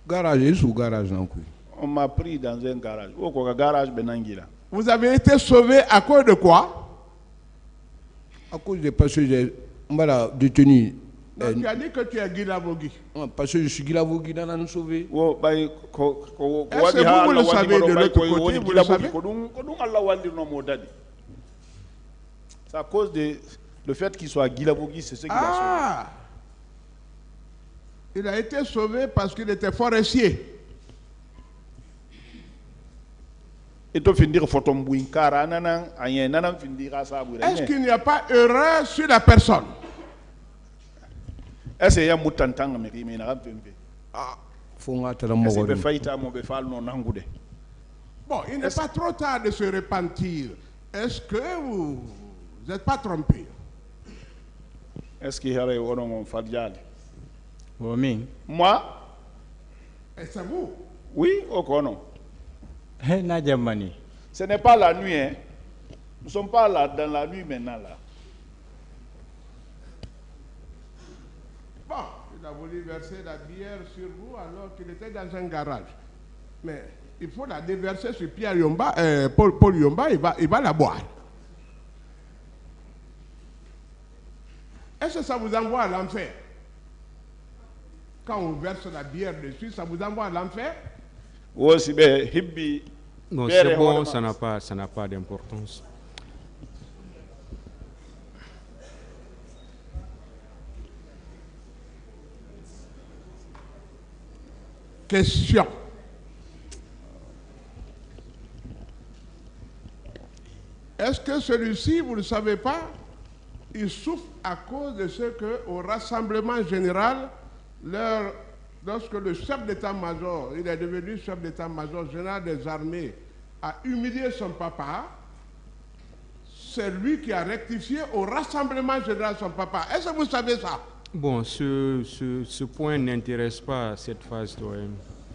Garage ou garage non? On m'a pris dans un garage. Vous avez été sauvé à cause de quoi? À cause de parce que j'ai détenu. Non, tu as dit que tu es Guilavogui. Parce que je suis Guilavogui, dans nous sauver. Est-ce que vous le savez de l'autre côté? Vous le savez? C'est à cause de le fait qu'il soit Guilavogui, c'est ce qu'il a sauvé. Il a été sauvé parce qu'il était forestier. Est-ce qu'il n'y a pas erreur sur la personne? Bon, il n'est pas trop tard de se repentir. Est-ce que vous n'êtes pas trompé? Est-ce qu'il y aurait un Fadjal? Oui. Moi? Et c'est vous? Oui, au Kono. Ce n'est pas la nuit, hein. Nous ne sommes pas là dans la nuit maintenant là. Bon, il a voulu verser la bière sur vous alors qu'il était dans un garage. Mais il faut la déverser sur Pierre Yomba, Paul Yomba, il va la boire. Est-ce que ça vous envoie à l'enfer? Quand on verse la bière dessus, ça vous envoie à l'enfer? Non, c'est bon, ça n'a pas d'importance. Question. Est-ce que celui-ci, vous ne le savez pas, il souffre à cause de ce qu'au rassemblement général, lorsque le chef d'état-major, il est devenu chef d'état-major général des armées, a humilié son papa, c'est lui qui a rectifié au rassemblement général son papa. Est-ce que vous savez ça? Bon, ce point n'intéresse pas cette phase, doyen.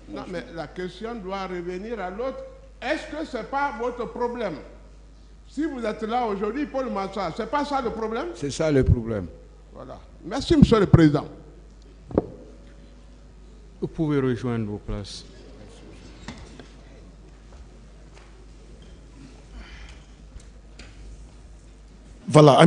Non, mais la question doit revenir à l'autre. Est-ce que ce n'est pas votre problème? Si vous êtes là aujourd'hui, Paul Massa, ce n'est pas ça le problème? C'est ça le problème. Voilà. Merci, Monsieur le Président. Vous pouvez rejoindre vos places. Voilà.